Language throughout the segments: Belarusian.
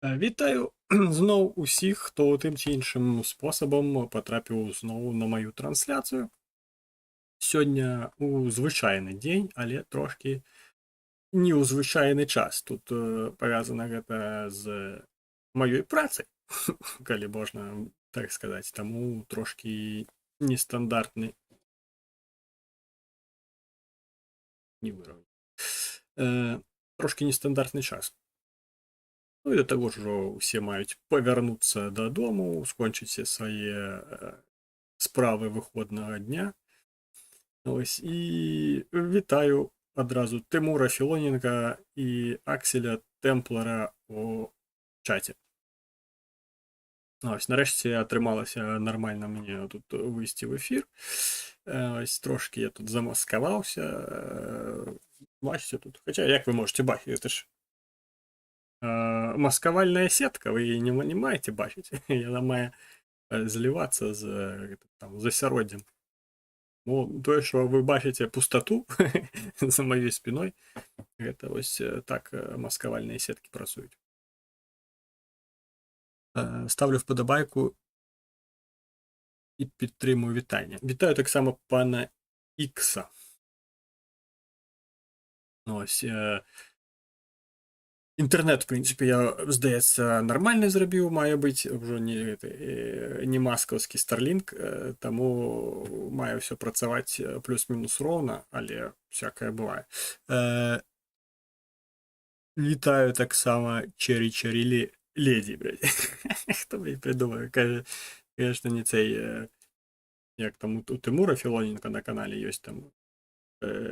Вітаю зноў усіх, хто тым ці іншым спосабам патрапіў зноў на маю трансляцыю. Сёння у звычайны дзень, але трошкі не ў звычайны час. Тут павязана гэта з маёй працай, калі можна так сказаць, таму трошкі нестандартны не выраўню. Трошкі нестандартны час. Ну і да таго ж ужо ўсе маюць павярнуцца дадому, скончыць свае справы выходнага дня. Ось, і вітаю адразу Тимура Філоненка і Акселя Темплера у чаце. Ось, нарешті атрымалася нармальна мне тут выйсці в эфір. Ось, трошки я тут замаскаваўся. Бачите тут. Хотя, як вы можете бачити, это ж маскавальная сетка, вы не маєте бачити. Яна має зливатися з там, засяроддзям. Ну, тое, що ви бачите пустоту за моей спиной, гэта ось так маскавальныя сеткі працуюць. Ставлю вподобайку і підтримую вітання. Вітаю таксама пана Ікса. Ось. Інтернет, в принципі, я, здається, нормально зробив, має бути, вже не маскавський Starlink, тому має все працювати плюс-мінус ровно, але всякое буває. Вітаю так само Чері Леді, блядь. Хто, блядь, придумав? Конечно, не цей, як там у Тимура Філоненка на каналі є там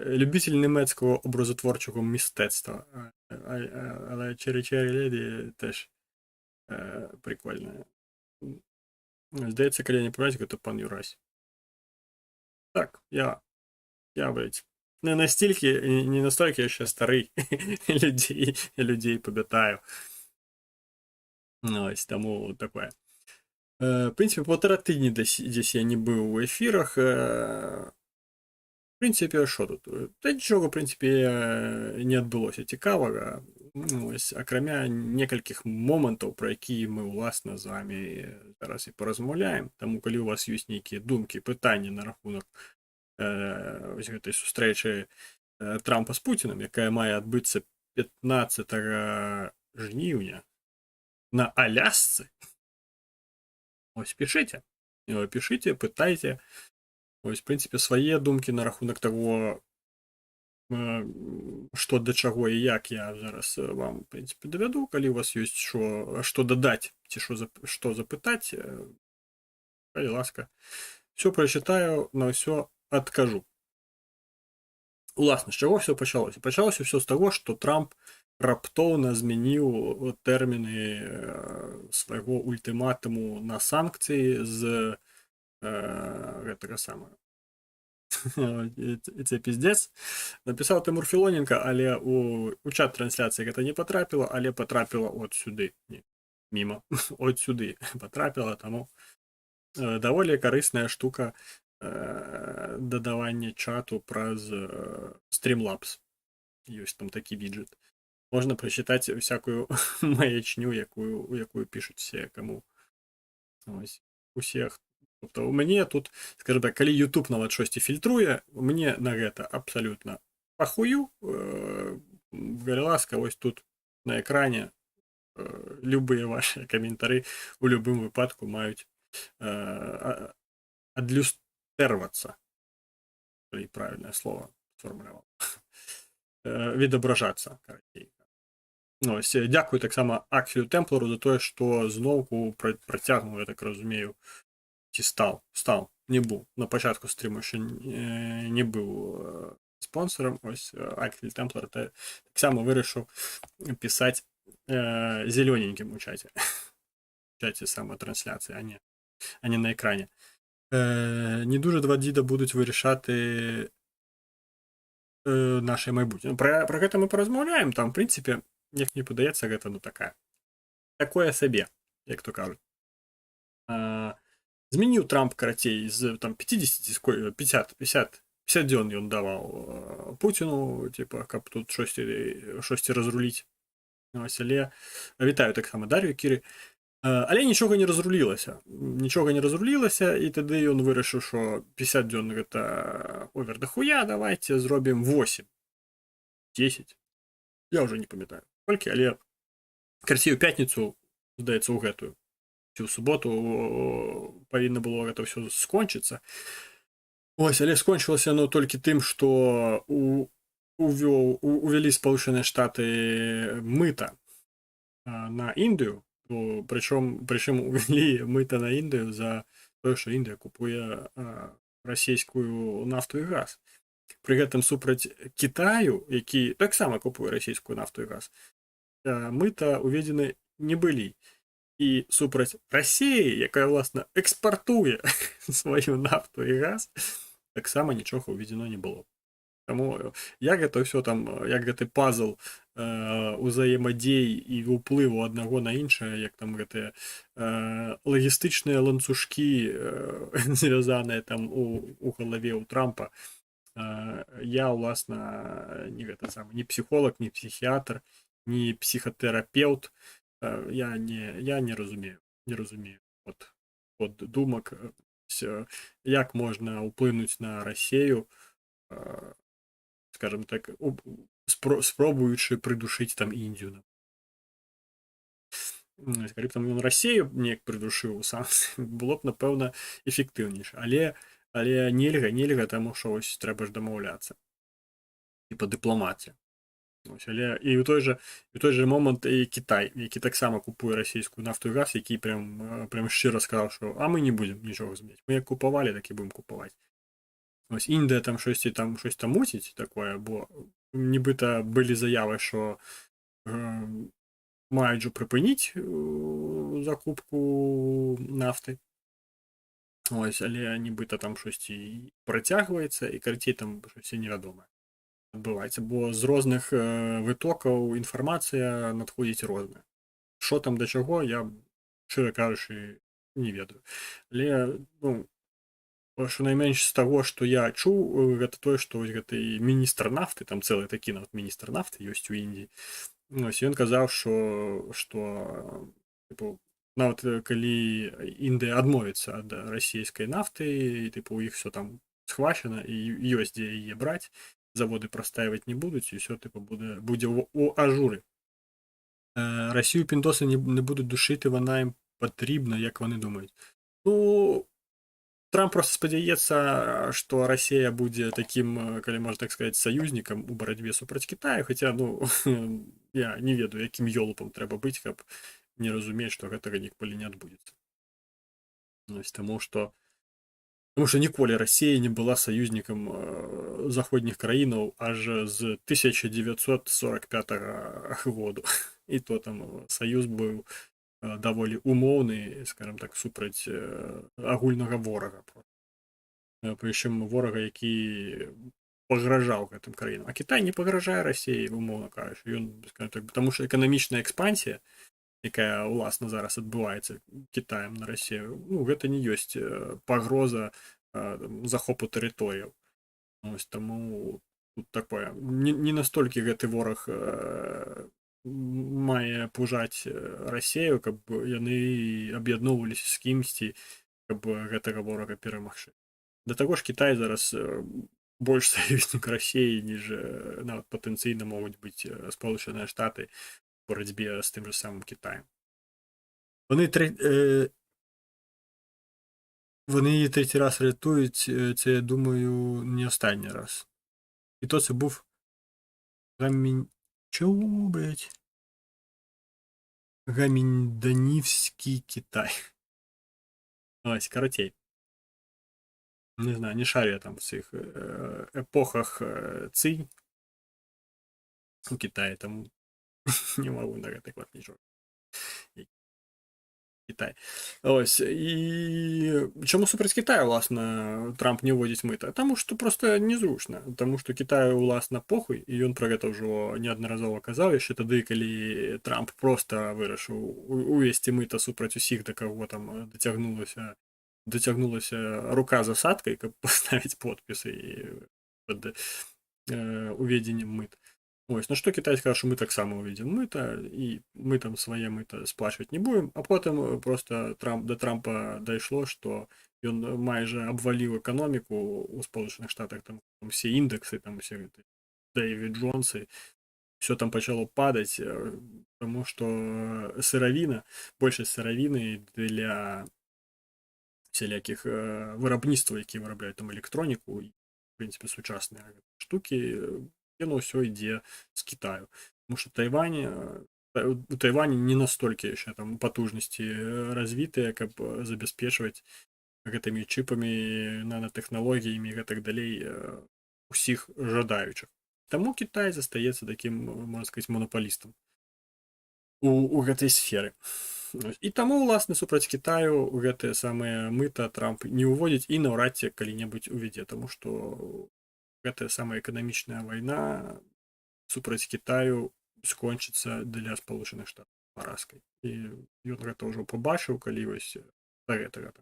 любитель німецького образотворчого мистецтва. Але Чері Леді теж прикольно. Здається, коли я не помиляюсь, то пан Юрась. Так, я блядь, не настільки я ще старий людей пам'ятаю. Ось, тому таке. В принципі, 1,5 тижні десь я не був у ефірах. В принципі, що тут? Та нічого, в принципі, не відбулося цікавого. Ось, окремя некільких моментів, про які ми, власне, з вами зараз і порозмовляємо. Тому, коли у вас є які думки, питання на рахунок ось цієї зустрічі Трампа з Путіним, яка має відбутися 15 жнивня на Алясці, ось пишите, питайте. Ось, в принципі, свої думки на рахунок того, що до чого і як я зараз вам, в принципі, доведу. Коли у вас є що додати, чи що запитати, будь ласка, все прочитаю, на все откажу. Власне, з чого все почалося? Почалося все з того, що Трамп раптовно змінив терміни свого ультиматуму на санкції з этого самого. Це піздець. Написав Тимур Філоненко, але у чат трансляції це не потрапило, але потрапило от сюди. Ні, мимо. От сюди потрапило, тому доволі корисна штука додавання чату праз Streamlabs. Є там такий віджит. Можна прочитати всяку маячню, яку пишуть всі, кому ось усіх. Тобто у мене тут, скажімо так, коли YouTube навіть щось фільтрує, мені на це абсолютно похую. Будь ласка, ось тут на екрані любі ваші коментарі у будь-якому випадку мають адлюстеруватися. Правильне слово сформулював. Відображатися. Ось, дякую так само Акселю Темплеру за те, що знову протягнув, я так розумію, чи став, не був. На початку стріму ще не був спонсором. Ось Аксель Темплер так само вирішив писати зелененьким у чаті. В чаті саме трансляції, а не на екрані. Не дуже два діда будуть вирішати наше майбутнє. Про це ми порозмовляємо, там, в принципі, як мені подається, гэта, ну, такое собі, як то кажуть. Змінив Трамп, карацей, з там 50 дзён ён даваў Путіну, типа, каб тут щось розруліць. Ось, але вітаю таксама Дар'ю Кіры. Але нічога не разрулілася. Нічога не разрулілася, і тады ён вырашыў, што 50 дзён гэта овер дахуя, давайте зробім 8. 10. Я ўжо не памятаю. Колькі, але карцей у пятніцу, здаецца, у гэтую. Ці ў суботу павінна было гэта ўсё скончыцца. Ось, але скончылася оно толькі тым, што увялі Спалучаныя Штаты мыта на Індыю, прычым увялі мыта на Індыю за тое, што Індыя купуе расійскую нафту і газ. Пры гэтым супраць Кітаю, які таксама купуе расійскую нафту і газ, мыта уведзены не былі. І супраць Расіі, якая, власна, экспартуе сваю нафту і газ, таксама нічога уведзено не было. Таму як гэта ўсё там, як гэты пазл узаемадзей і ўплыву аднаго на іншае, як там гэтыя лагістычныя ланцужкі звязаныя там у галаве ў Трампа, я, уласна, не псіхолог, не псіхіатр, не псіхатэрапеўт, я не разумею от думак, як можна ўплынуць на Расію, скажем так, спробуючы придушыць там Індію. Калі б там ён Расію неяк придушыў сам, было б, напэўна, эфектыўнейша. Але нельга, таму што ось трэба ж дамаўляцца. І па дыпламатіі. Але і ў той же момант і Кітай, які таксама купуе расійскую нафту і газ, які прям шчыра сказаў, што мы не будзем нічога змяняць. Мы як купавалі, так і будем купаваць. Ось Індыя там щось там мусіць такое, бо нібыта былі заявы, што маюць жа прыпыніць закупку нафты. Ось, але нібыта там щось працягваецца, і карацей там щось невядомае адбываецца, бо з розных вытокаў інфармацыя надходзіць розная. Што там да чаго, я, шчыра кажучы, не ведаю. Але, що найменш з таго, што я чуў, гэта тое, што вось гэты міністр нафты, там цэлы такі нават міністр нафты ёсць у Індіі. Ось ён казаў, што нават калі Індыя адмовіцца ад расійскай нафты, і у іх все там схвачана, і ёсць дзе яе браць, заводы прастаивать не будуць, і все будзе у ажуры. Расію піндоси не будуть душити, вона їм потрібна, як вони думають. Трамп просто спадзяецца, што Расія будзе такім, калі можна так сказаць, саюзнікам у барацьбе супраць Кітаю, хаця, я не ведаю, якім ёлупам трэба быць, каб не разумець, што гэтага ніколі не адбудзецца. Таму што ніколі Расія не была саюзнікам заходніх краінаў аж з 1945 году. І то там саюз быў даволі умоўны, скажем так, супраць агульнага ворага. Прычым ворага, які пагражаў гэтым краінам. А Кітай не пагражае Расіі, умоўна кажучы. Ён, скажем так, таму што эканамічная экспансія, якая, уласна, зараз адбываецца Кітаем на Расію, гэта не ёсць пагроза захопу тэрыторыяў. Таму тут такое. Не настолькі гэты вораг мае пужаць Расію, каб яны аб'ядноўваліся з кімсьці, каб гэтага ворага перамагчы. Да таго ж Кітай зараз больш саюзнік Расіі, ніж нават патэнцыйна могуць быць Спалучаныя Штаты в барацьбе з тым же самым Кітаем. Вони її третій раз рятують, це, я думаю, не останній раз. І то це був Гамінданівський Китай. Ось, коротей. Не знаю, не шарю я там в цих епохах цинь у Китаї, там не можу так нічого. Китай. Ось. І чому супраць Китаю, власна, Трамп не вводзіць мыта? Таму што просто незручна. Таму што Китаю, власна, похуй, і ён пра гэта ўжо неаднаразова казаў, яшчэ тады, калі Трамп просто вырашыў увесці мыта супраць усіх, да каго там дацягнулася рука з асадкай, каб паставіць подпісы пад уведзеннем мыт. Ось, на што Кітай сказаў, што мы таксама ўведзем мыта і мы там свае мыта сплачваць не будем, а потым проста да Трампа дайшло, што ён майже абваліў эканоміку ў Сполучаных Штатах, там усе індэксы, там усе гэты Дэйвід Джонсы, все там пачало падаць, таму што сыравіна, большасць сыравіны для всялякіх вырабніцтваў, які вырабляюць там электроніку і в прынцыпе сучасныя штукі, яно ўсё ідзе з Китаю. Тому що у Тайвані не настолькі яшчэ там потужнасці развітыя, каб забяспечваць гэтымі чыпамі, нанотэхналогіямі і гэтак далей усіх жадаючых. Таму Кітай застаецца такім, можна сказаць, манапалістам у гэтай сферы. І таму, уласна, супраць Кітаю гэтыя самыя мыта Трамп не ўводзіць і наўрад ці калі-небудзь увядзе, таму што гэтая самая эканамічная вайна супраць Кітаю скончыцца для Сполучаных Штатаў паразкай. І ён гэта ўжо пабачыў, калі вось да гэтага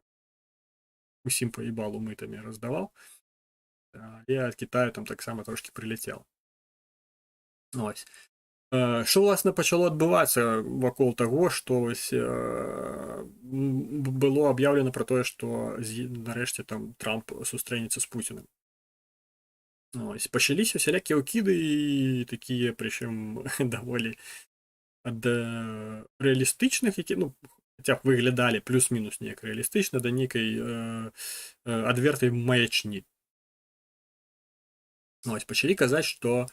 усім паебалу мытамі раздаваў, і ад Кітаю там таксама трошкі прыляцела. Ось. Што, власне, пачало адбывацца вакол таго, што было аб'яўлена пра тое, што нарэшце там Трамп сустрэнецца з Пуцінам. Ось, пачаліся всялякія ўкіды і такія, прычым даволі ад рэалістычных, які, ну, хаця б выглядалі плюс-мінус неяк рэалістычна, да нейкай адвертай маячні. Ось, пачалі казаць, што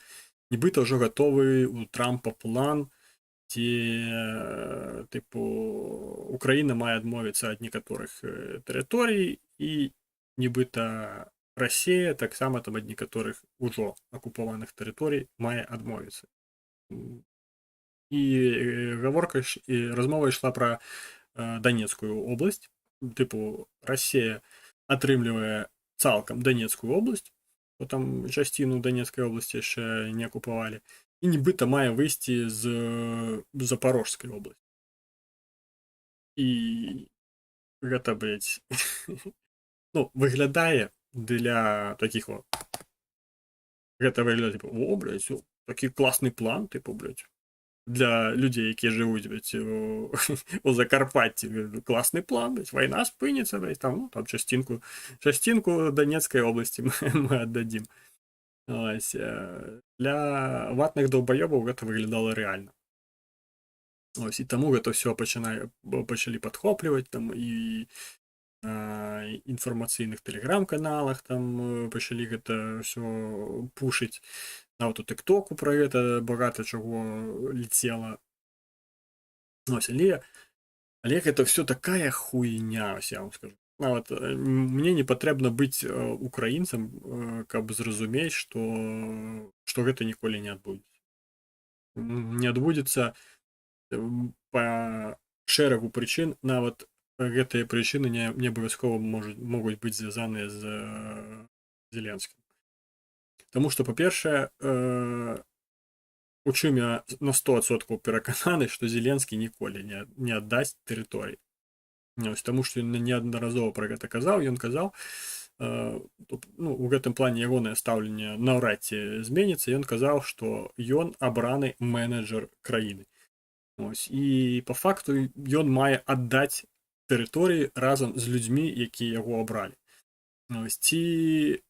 нібыта ўжо гатовы у Трампа план, дзе тыпу Украіна мае адмовіцца ад некаторых тэрыторый і нібыта Расія таксама там ад некаторых ужо акупаваных тэрыторый мае адмовіцца. І гаворка і размова ішла пра Данецкую область. Тыпу Расія атрымлівае цалкам Данецкую область, бо там частину Донецкай обласці яшчэ не акупавалі, і нібыта мае выйсці з Запорожскай обласці. І гэта, блядь, ну, выглядае для такіх вот, гэта выглядае, типу, о, блядь, такі класны план, типу, блядь, для людзей, якія жывуць, блядь, у Закарпатці, класны план, блядь, вайна спыніцца, блядь, там, ну, там частинку Донецкай обласці мы аддадзім. Ось, для ватных долбоёбаў гэта выглядала рэальна. Ось, і таму гэта ўсё пачалі падхопліваць там і інфармацыйных тэлеграм-каналах там пачалі гэта ўсё пушыць. Нават у тыктоку пра гэта багата чаго лецела. Ось, але гэта ўсё такая хуйня, ось я вам скажу. Нават мне не патрэбна быць украінцам, каб зразумець, што гэта ніколі не адбудзецца. Не адбудзецца па шэрагу прычын, нават гэтыя прычыны не абавязкова могуць быць звязаныя з Зеленскім. Таму што, па-першае, у чым я на 100% перакананы, што Зеленскі ніколі не аддасць тэрыторыі. Таму што ён неаднаразова пра гэта казаў, ён казаў, ну, у гэтым плане ягонае стаўленне наўрад ці зменіцца, ён казаў, што ён абраны менеджер краіны. Ось, і па факту ён мае аддаць тэрыторыі разам з людзьмі, якія яго абралі. Ось, ці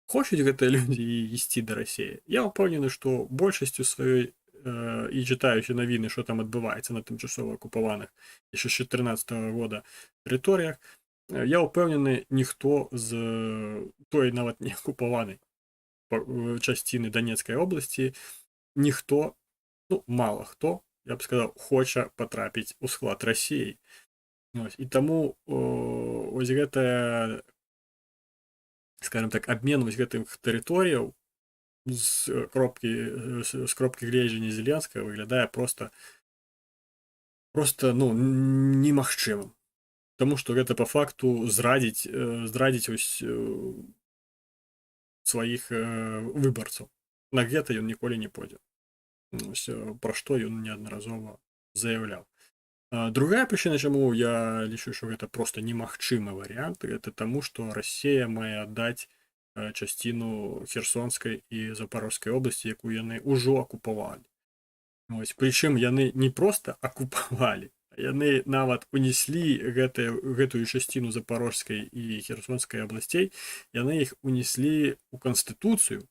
хочуць гэтыя людзі ісці да Расіі? Я ўпэўнены, што большасцю сваёй і чытаючы навіны, што там адбываецца на тымчасова акупаваных яшчэ з 2014 года тэрыторыях, я ўпэўнены, ніхто з той нават не акупаванай частіны Донецкай обласці, ніхто, ну, мала хто, я б сказаў, хоча патрапіць у склад Расіі. І таму ось гэтая, скажем так, абмен вось гэтых тэрыторыяў з кропкі гледжання Зеленскага выглядае просто, ну, немагчымым. Таму што гэта па факту зрадзіць ось сваіх выбарцаў. На гэта ён ніколі не пойдзе. Пра што ён неаднаразова заяўляў. Другая прычына, чаму я лічу, што гэта проста немагчымы варыянт, гэта таму, што Расія мае аддаць частину Херсонскай і Запорожскай обласці, якую яны ўжо акупавалі. Прычым яны не проста акупавалі, а яны нават унеслі гэтую частину Запорожскай і Херсонскай абласцей, яны іх унеслі ў канстытуцыю,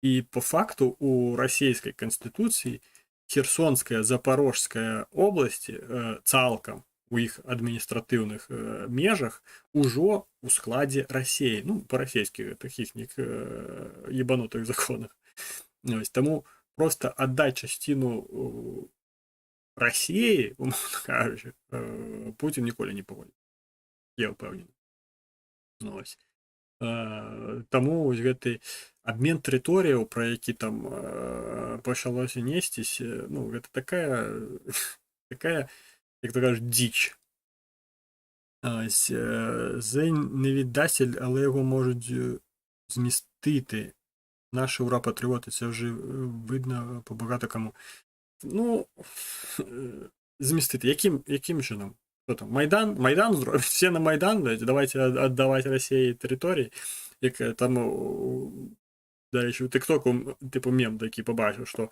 і по факту у расійскай канстытуцыі Херсонская, Запорожская обласці цалкам у іх адміністратыўных межах ужо у складзе Расіі, ну, па-расейскі такіх ебанутых законах. Таму просто аддаць частину Расіі, умоўна кажучы, Путін ніколі не пагодзіць. Я ўпэўнены. Таму вось гэты абмен тэрыторыяў, пра які там пачалося несцісь, ну, гэта такая, як то кажуть, діч. Це невіддасіль, але його можуть змістити. Наші ура-патріоти, це вже видно по багато кому. Ну, змістити. Яким чином? Що там? Майдан зробить? Всі на Майдан, давайте віддавати Росії території. Як там, до речі, у TikTok, типу, мем такий побачив, що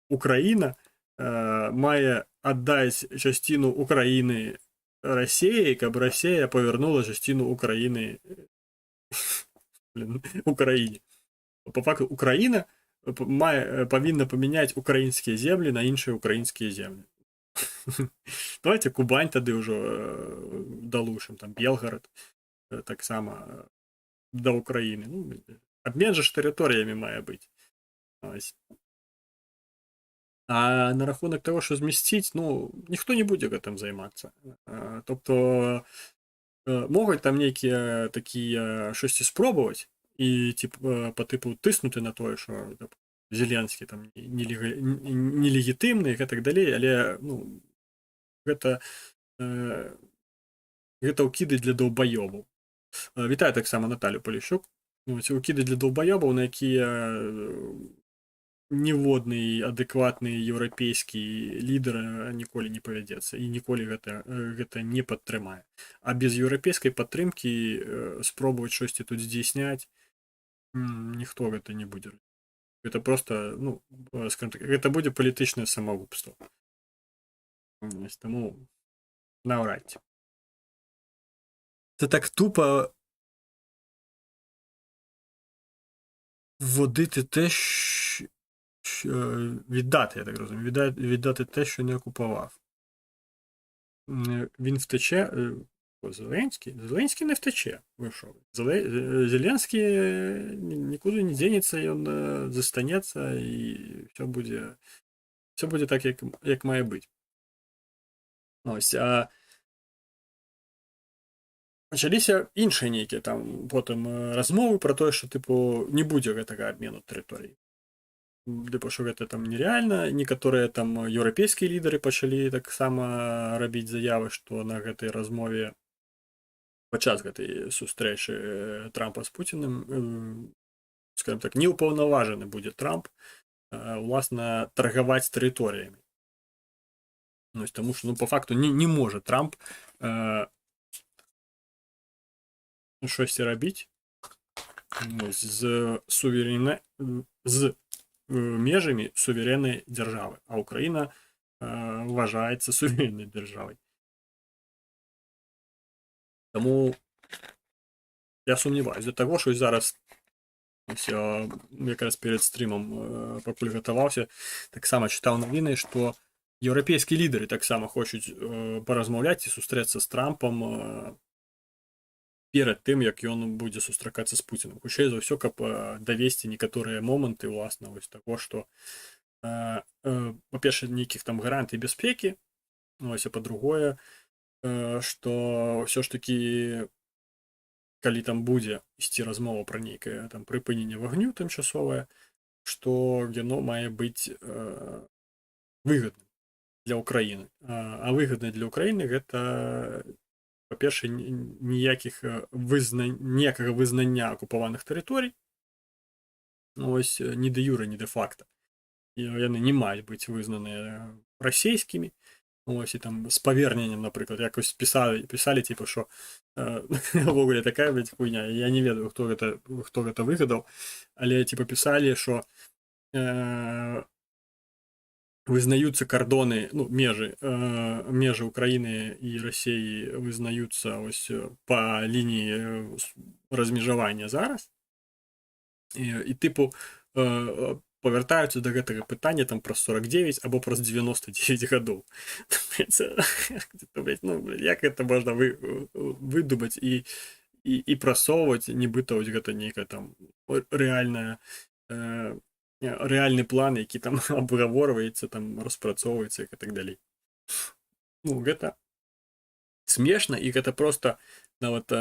Україна має віддати частину України Росії, каб Росія повернула частину України Україні. По факту, Україна повинна поміняти українські землі на інші українські землі. Давайте Кубань тоді вже долучимо, там Белгород так само до України. Ну, обмен же ж територіями має бути. А на рахунок того, що змістить, ну, ніхто не буде гэтым займатися. Тобто, можуть там неякі такі щось спробувати, і по типу тиснути на те, що Зеленський там нелегітимний і так далі, але, ну, гэта ўкіды для долбоёбаў. Вітаю так само Наталю Поліщук. Ўкіды для долбоёбаў, на якія ніводны адэкватны еўрапейскі лідар ніколі не павядзецца і ніколі гэта не падтрымае. А без еўрапейскай падтрымкі спробаваць штосьці тут здзейсняць ніхто гэта не будзе. Гэта просто, ну, скажем так, гэта будзе палітычнае самагубства. Таму наўрад ці. Це так тупо вводити те, віддати, я так розумію, віддати те, що не окупував. Він втече, Зеленський не втече, вийшов. Зеленський нікуди не денеться, він застанеться, і все буде так, як має бути. Ось, а пачаліся іншыя нейкія там потым размовы пра тое, што тыпу не будзе гэтага абмену тэрыторый. Тыпу, што гэта там нереальна. Некаторыя там еўрапейскія лідары пачалі таксама рабіць заявы, што на гэтай размове падчас гэтай сустрэчы Трампа з Пуціным, скажем так, неўпаўнаважаны будзе Трамп уласна таргаваць тэрыторыямі. Таму што, ну, па факту не можа Трамп штосьці рабіць з межамі суверэннай дзяржавы, а Украіна вважаецца суверэннай дзяржавай. Таму я сумняваюсь, да таго, што зараз якраз перад стрімам пакуль гатаваўся, таксама чытаў навіны, што еўрапейскія лідары таксама хочуць паразмаўляць і сустрэцца з Трампам перад тым, як ён будзе сустракацца з Пуціным. Хутчэй за ўсё, каб давесці некаторыя моманты, уласна, вось таго, што, па-першае, нейкіх там гарантый бяспекі, а па-другое, што ўсё ж такі, калі там будзе ісці размова пра нейкае там прыпыненне вагню тымчасовае, што яно мае быць выгадным для Ўкраіны. А выгадна для Ўкраіны гэта, па-першае, ніякага вызнання акупаваных тэрыторый, ось, ні дэ юрэ, ні дэ факта. Яны не маюць быць вызнаныя расійскімі, Ось і там з поверненням, наприклад, якось писали типу, що в ogóle така, блядь, хуйня. Я не ведаю, хто гэта вигадав, але типу писали, що вызнаются кордоны, ну, межы Украины и России вызнаются ось по линии размежавання зараз. І типу, повертаються до гэтага пытання там праз 49 або праз 99 гадоў. Ну, як гэта можна выдумаць і прасоўваць, нібыта вось гэта нейкая там рэальны план, які там абгаворваецца, там распрацоўваецца і так далей. Ну, гэта смешна, і гэта просто нават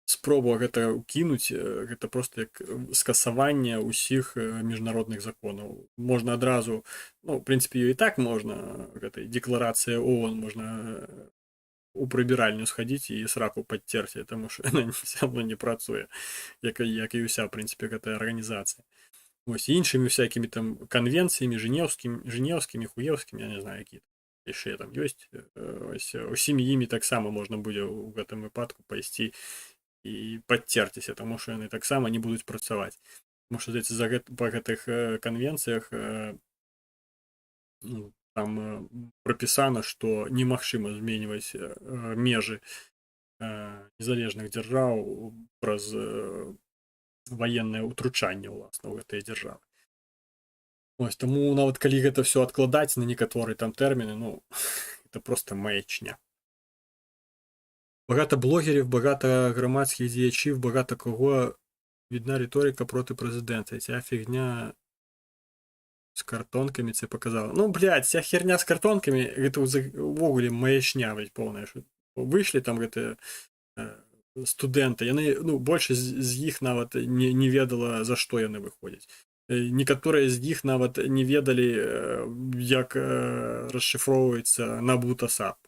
спроба гэта ўкінуць, гэта просто як скасаванне ўсіх міжнародных законаў. Можна адразу, ну, в прынцыпе, і так можна, гэтай дэкларацыя ООН, можна у прыбіральню схадзіць і сраку падцерці, таму што яна все равно не працуе, як і ўся, в прынцыпе, гэтая арганізацыя. Ось іншымі всякімі там канвенцыямі жэнеўскімі, хуеўскімі, я не знаю, які яшчэ там ёсць. Ось усімі імі таксама можна будзе ў гэтым выпадку пайсці і падцерціся, таму што яны таксама не будуць працаваць. Таму што, здаецца, па гэтых канвенцыях там прапісана, што немагчыма зменьваць межы незалежных дзяржаў праз ваеннае ўтручанне, уласна, ў гэтыя дзяржавы. Ось, таму нават калі гэта все адкладаць на некаторыя там тэрміны, ну, это просто маячня. Багато блогерів, багато громадських діячів, багато кого відна риторика проти президента. І ця фігня з картонками це показала. Ну, блядь, ця херня з картонками, гэта ўвогуле маячня, блядь, повная. Вийшли там гэта студэнты, яны, ну, большасць з іх нават не ведала, за што яны выходзяць. Некаторыя з іх нават не ведалі, як расшифроўваецца набута САП.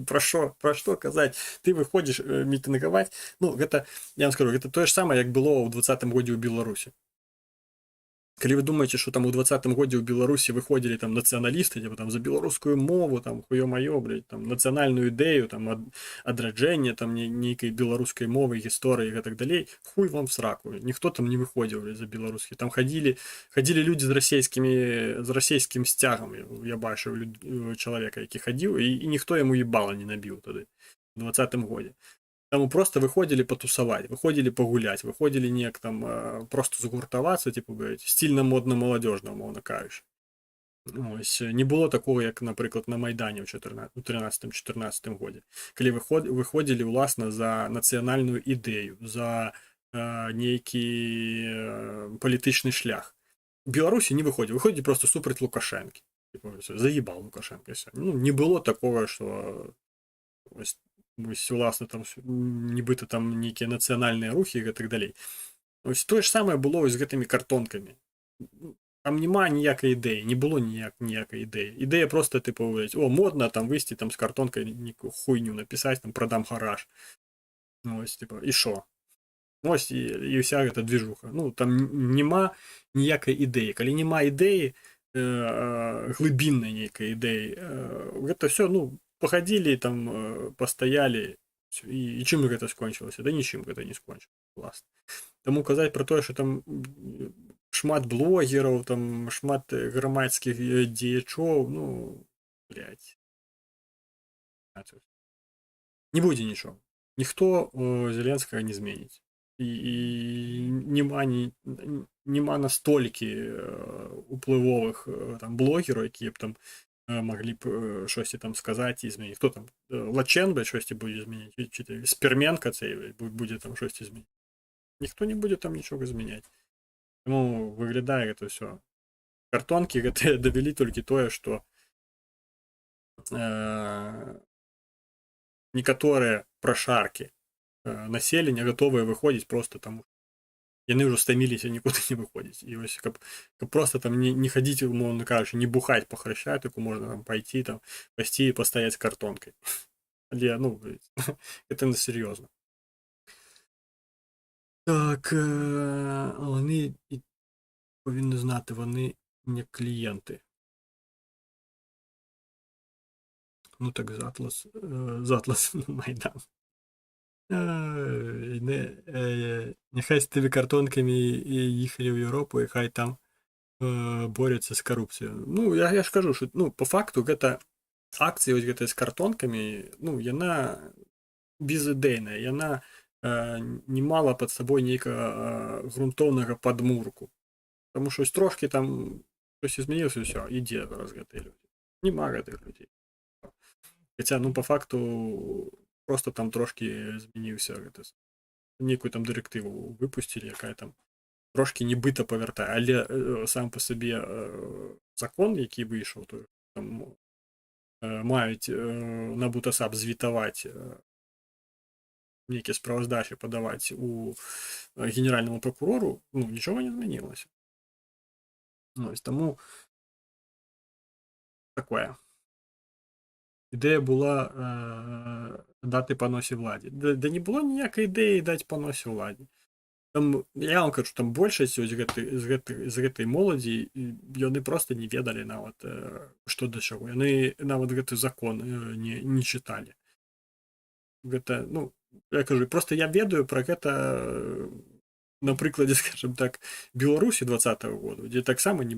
Пра што казаць? Ты выходзіш мітынгаваць. Ну, гэта, я вам скажу, гэта тое ж самае, як было ў 20-м годзе ў Беларусі. Калі вы думаеце, што там у 20-м годзе ў Беларусі выходзілі там нацыяналісты, типа там за беларускую мову, там хуё-маё, блядь, там нацыянальную ідэю, там адраджэнне там нейкай беларускай мовы, гісторыі і гэтак далей, хуй вам в сраку. Ніхто там не выходзіў, блядь, за беларускі. Там хадзілі людзі з расійскім сцягам. Я бачыў чалавека, які хадзіў, і ніхто яму ебала не набіў тады, у 20-м годзе. Там просто выходили потусовать, выходили погулять, выходили неяк там просто загуртавацца, типу, стильно-модно-молодежно, умовно кажучи. Ось, не было такого, як, наприклад, на Майдані у 13-14 годі, коли виходили, власне, за національну ідею, за нейкий політичний шлях. В Білорусі не виходили просто супроть Лукашенки. Типу, заїбав Лукашенко. Ну, не було такого, що ось, власне, там, нібито там нейкія нацыянальныя рухі і так далей. Ось тое ж самае было з гэтымі картонкамі. Там няма ніякай ідэі, не было ніякай ідэі. Ідэя просто, типу, о, модна там выйсці там з картонкай нейкую хуйню напісаць, там, продам гараж. Ось, типу, і шо? Ось, і вся гэта движуха. Ну, там няма ніякай ідэі. Калі няма ідэі, глыбіннай нейкай ідэі, гэта все, ну, походили, там, постояли, і чым гэта скончылася? Да нічым гэта не скончылася, власна. Таму казаць пра тое, што там шмат блогераў, там шмат грамадскіх дзеячоў, ну, блядь. Не будзе нічога. Ніхто Зеленскага не зменіць. І няма настолькі уплывовых там блогераў, якія б там могли б щось там сказати і змінити. Хто там? Лаченбе щось буде змінити? Чи Сперменка цей буде там щось змінити? Ніхто не буде там нічого зміняти. Тому виглядає це все. Картонки довели тільки тое, що некоторые прошарки населення готові виходити просто тому, яны ўжо стаміліся нікуды не выходзіць. І вось каб просто там не хадзіць, умоўна кажучы, не бухаць па Хрещатыку, можна там пайсці і пастаяць картонкай. Але, ну, это не серйозно. Так, вони повинні знати, вони не клієнти. Ну так з Атлас на Майдан. Нехай з тими картонками і їхали в Європу, і хай там борюцца з карупцыяй. Ну я ж кажу, що ну по факту гэта акцыя вось гэтая з картонкамі, ну яна безыдэйная, яна не мала пад сабой нейкага грунтоўнага падмурку. Таму що трошки там щось змянілася, ўсё, ідзе зараз гэтыя людзі. Нема гэтых людзей. Хаця ну по факту просто там трошки змяніўся гэта нейкую там дырэктыву выпусцілі, якая там трошки нібыта павяртае, але сам па сабе закон, які выйшаў, то там маюць на Бутасап звітаваць нейкія справаздачы падаваць у генеральнаму прокурору, ну нічога не змянілася. Ну, таму такое. Ідэя была дати паносі владі. Да не было ніякай ідэі даць паносі ўладзе. Там, я вам кажу, там большасць з гэтай моладзі яны просто не ведалі нават што да чаго. Яны нават гэты закон не чыталі. Гэта, ну, я кажу, просто я ведаю пра гэта на прыкладзе, скажем так, Беларусі 20-го году, дзе таксама не,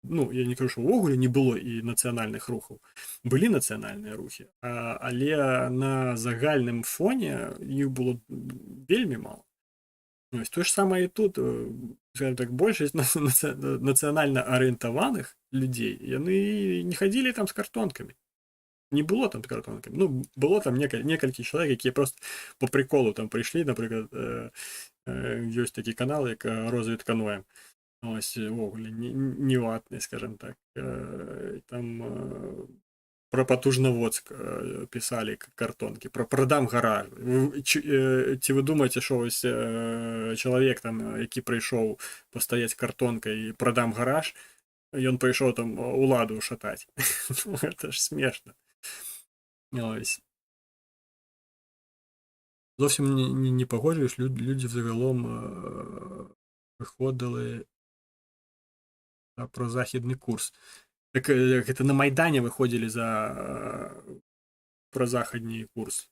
ну, я не кажу, що увогуле не было і нацыянальных рухаў. Былі нацыянальныя рухі, але на загальным фоне іх было вельмі мала. Ось то ж самае і тут, скажем так, большасць нацыянальна арыентаваных людзей, яны не хадзілі там з картонкамі. Не было там з картонкамі. Ну, было там некалькі чалавек, якія просто по приколу там прыйшлі, напрыклад, ёсць такі канал, як «Розвід каноем». Ось, вогуле, неватный, скажем так. Там про Патужнаводск писали картонки, про продам гараж. Ці ви думаєте, що ось чоловік, там, який прийшов постоять картонкою і продам гараж, і він прийшов там уладу шатати. Це ж смішно. Ось. Зовсім не погоджуюсь, люди взагалом виходили про західний курс. Так это на Майдане выходили за прозахідний курс.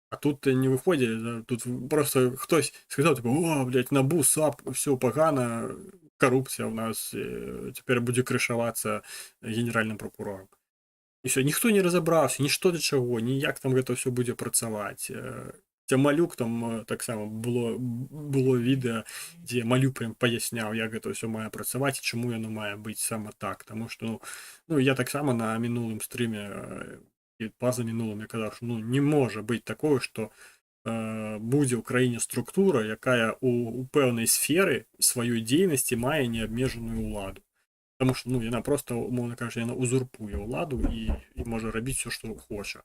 А тут не выходили, тут просто хтось сказав, типу, о, блядь, НАБУ, САП, все погано, коррупція у нас, тепер буде кришуватися генеральним прокурором. І все, ніхто не розібрався, ні що до чого, ні як там це все буде працювати. Це Малюк, там так само було відео, де Малюк прям поясняв, як це все має працювати, чому воно має бути саме так. Тому що, ну, я так само на минулому стрімі і позаминулому я казав, що ну, не може бути такого, що буде в країні структура, яка у певної сфери своєї діяльності має необмежену владу. Тому що, ну, вона просто, умовно кажучи, вона узурпує владу і може робити все, що хоче.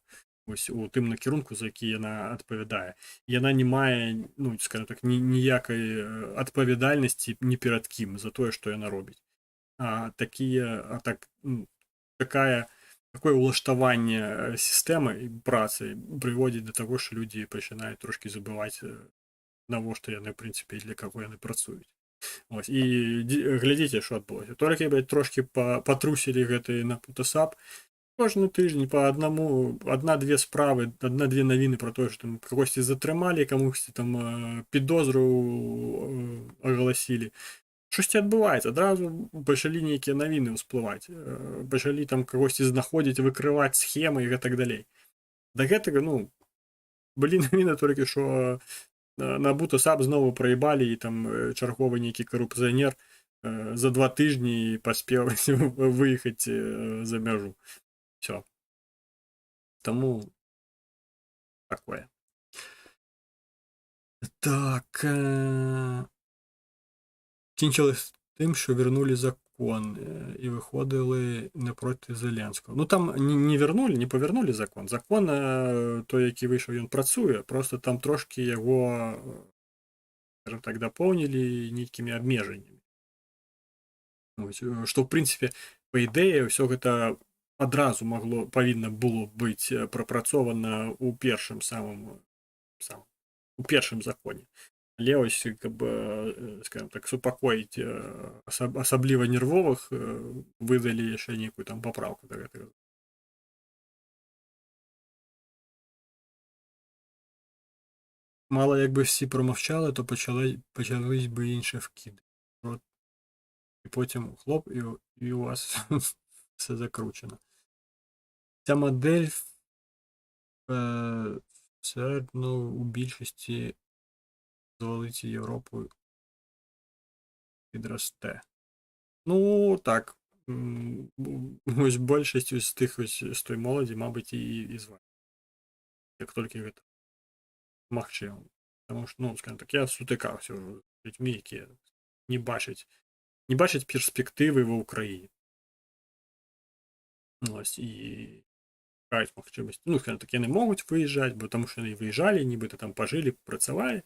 Ось у тим накірунку, за який вона відповідає. І вона не має, ну, скажімо так, ніякої відповідальності ні перед ким за те, що вона робить. Такое улаштування системи праці приводить до того, що люди починають трошки забувати, навіщо вони, в принципі, для кого вони працюють. Ось. І глядите, що відбулося. Тільки, блядь, трошки потрусили гэтый на Бутасап, кожны тыдзень по одна-две справы, одна-две навіны про те, що там когось затрымалі, комусь там підозру оголосили. Щось відбувається, одразу почали нейкія навіны всплываць, почали там когось знаходзіць, выкрываць схемы і так далей. Да гэтага, ну, былі навіны толькі, що на Бутасап знову проїбалі, і там чарговы нейкі карупцыянер за 2 тыдні паспеў выехаць за мяжу. Все. Тому такое. Так. Кінчилось тим, що вернули закон і виходили напроти Зеленського. Ну там не повернули закон. Закон, той, який вийшов, він працює, просто там трошки його, скажімо так, доповнили нейкими обмеженнями. Що, в принципі, по ідеї, все гэта адразу павінна было быць прапрацована у першым законе. Але ось, как бы, скажем так, супакоіць асабліва нервовых, выдалі яшчэ нейкую там паправку да гэтага. Мало якби всі промовчали, то почались би інші вкиди. От. І потім хлоп, і у вас все закручено. Ця модель середньо у більшості звалиться Європу підросте. Ну, так. Ось більшість з тих ось з той молоді, мабуть, і звалить. Як тільки це магчимо. Тому що, ну, скажімо так, я сутикався з людьми, які не бачать перспективи в Україні. Ось, і шукають можливості. Ну, скажімо так, не можуть виїжджати, бо тому що вони виїжджали, нібито там пожили, працювали,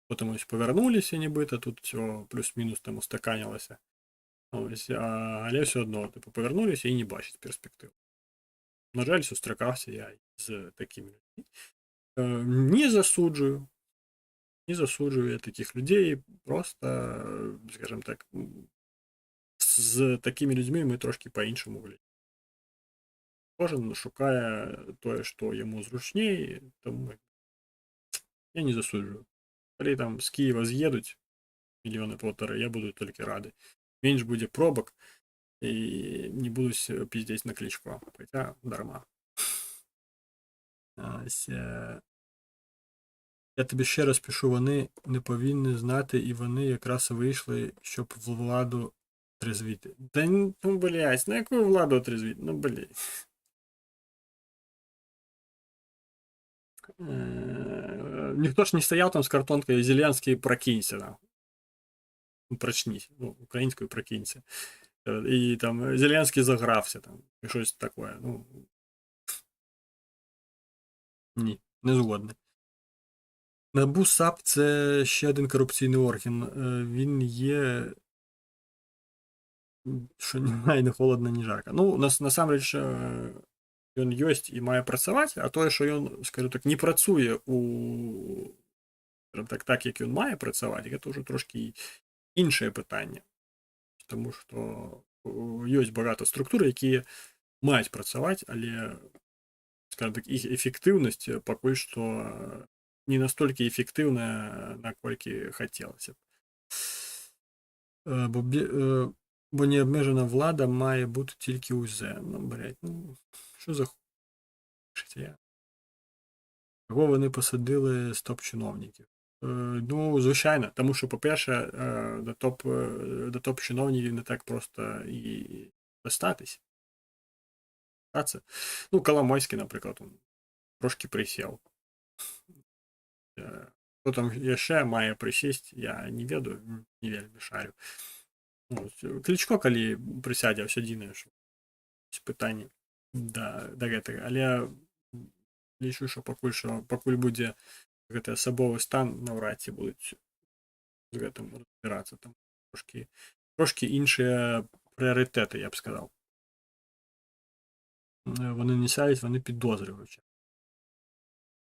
потім ось повернулися, нібито, тут все плюс-мінус там устаканилося. Ось, але все одно, типу, повернулися і не бачать перспектив. На жаль, зустрікався я з такими людьми. Не засуджую. Не засуджую я таких людей, просто, скажімо так, з такими людьми ми трошки по-іншому глядимо. Кожен шукає те, що йому зручніше, тому я не засуджую. Коли там з Києва з'їдуть мільйони полтора, я буду тільки радий. Менш буде пробок і не буду піздець на Кличко. Хоча дарма. Я тобі ще раз пишу, вони не повинні знати, і вони якраз вийшли, щоб владу трезвіти. Да ну, блядь, на яку владу трезвіти? Ну, блядь. Ніхто ж не стояв там з картонкою Зеленський прокинься. Да. Прочнись. Ну, українською прокинься. І там Зеленський загрався там. І щось таке. Ну. Ні, не згодний. НАБУ САП це ще один корупційний орган. Він є. Що немає ні холодно, ні жарко. Ну, насамрэч, він є і має працювати, а то, що він, скажімо так, не працює у так, як він має працювати, це вже трошки інше питання. Тому що є багато структур, які мають працювати, але, скажімо так, їх ефективність поки що не настільки ефективна, наскільки хотілося б. Бо необмежена влада має бути тільки УЗ. Ну, блядь, ну, що за хуйня? Кого вони посадили з топ-чиновників? Ну, звичайно, тому що, по-перше, до топ-чиновників не так просто і достатись. Ну, Коломойський, наприклад, трошки присів. Хто там ще має присісти, я не ведаю, не вельми шарю. Кличко, коли присядзе, все адзінае, що пытанне да гэтага, але лічу, што пакуль будзе гэты асабовы стан, наўрад ці будуць з гэтым разбірацца, там трошки іншыя прыярытэты, я б сказаў. Вони не сядуть, вони підозрюють.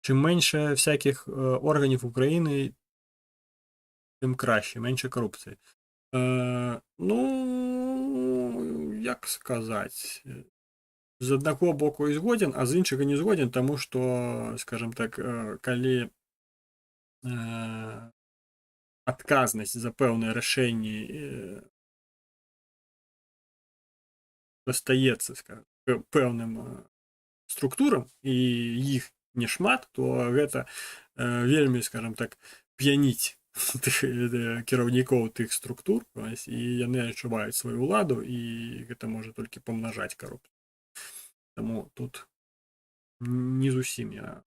Чим менше всяких органів України, тим краще, менше корупції. Ну, як сказати, з одного боку і згоден, а з іншого не згоден, тому що, скажімо так, коли адказність за певне рішення достається, скажімо, певним структурам, і їх не шмат, то гэта вельмі, скажімо так, п'яніць кіраўнікоў тых структур, і яны адчуваюць сваю ўладу, і гэта можа толькі памнажаць карупцыю. Таму тут не зусім я.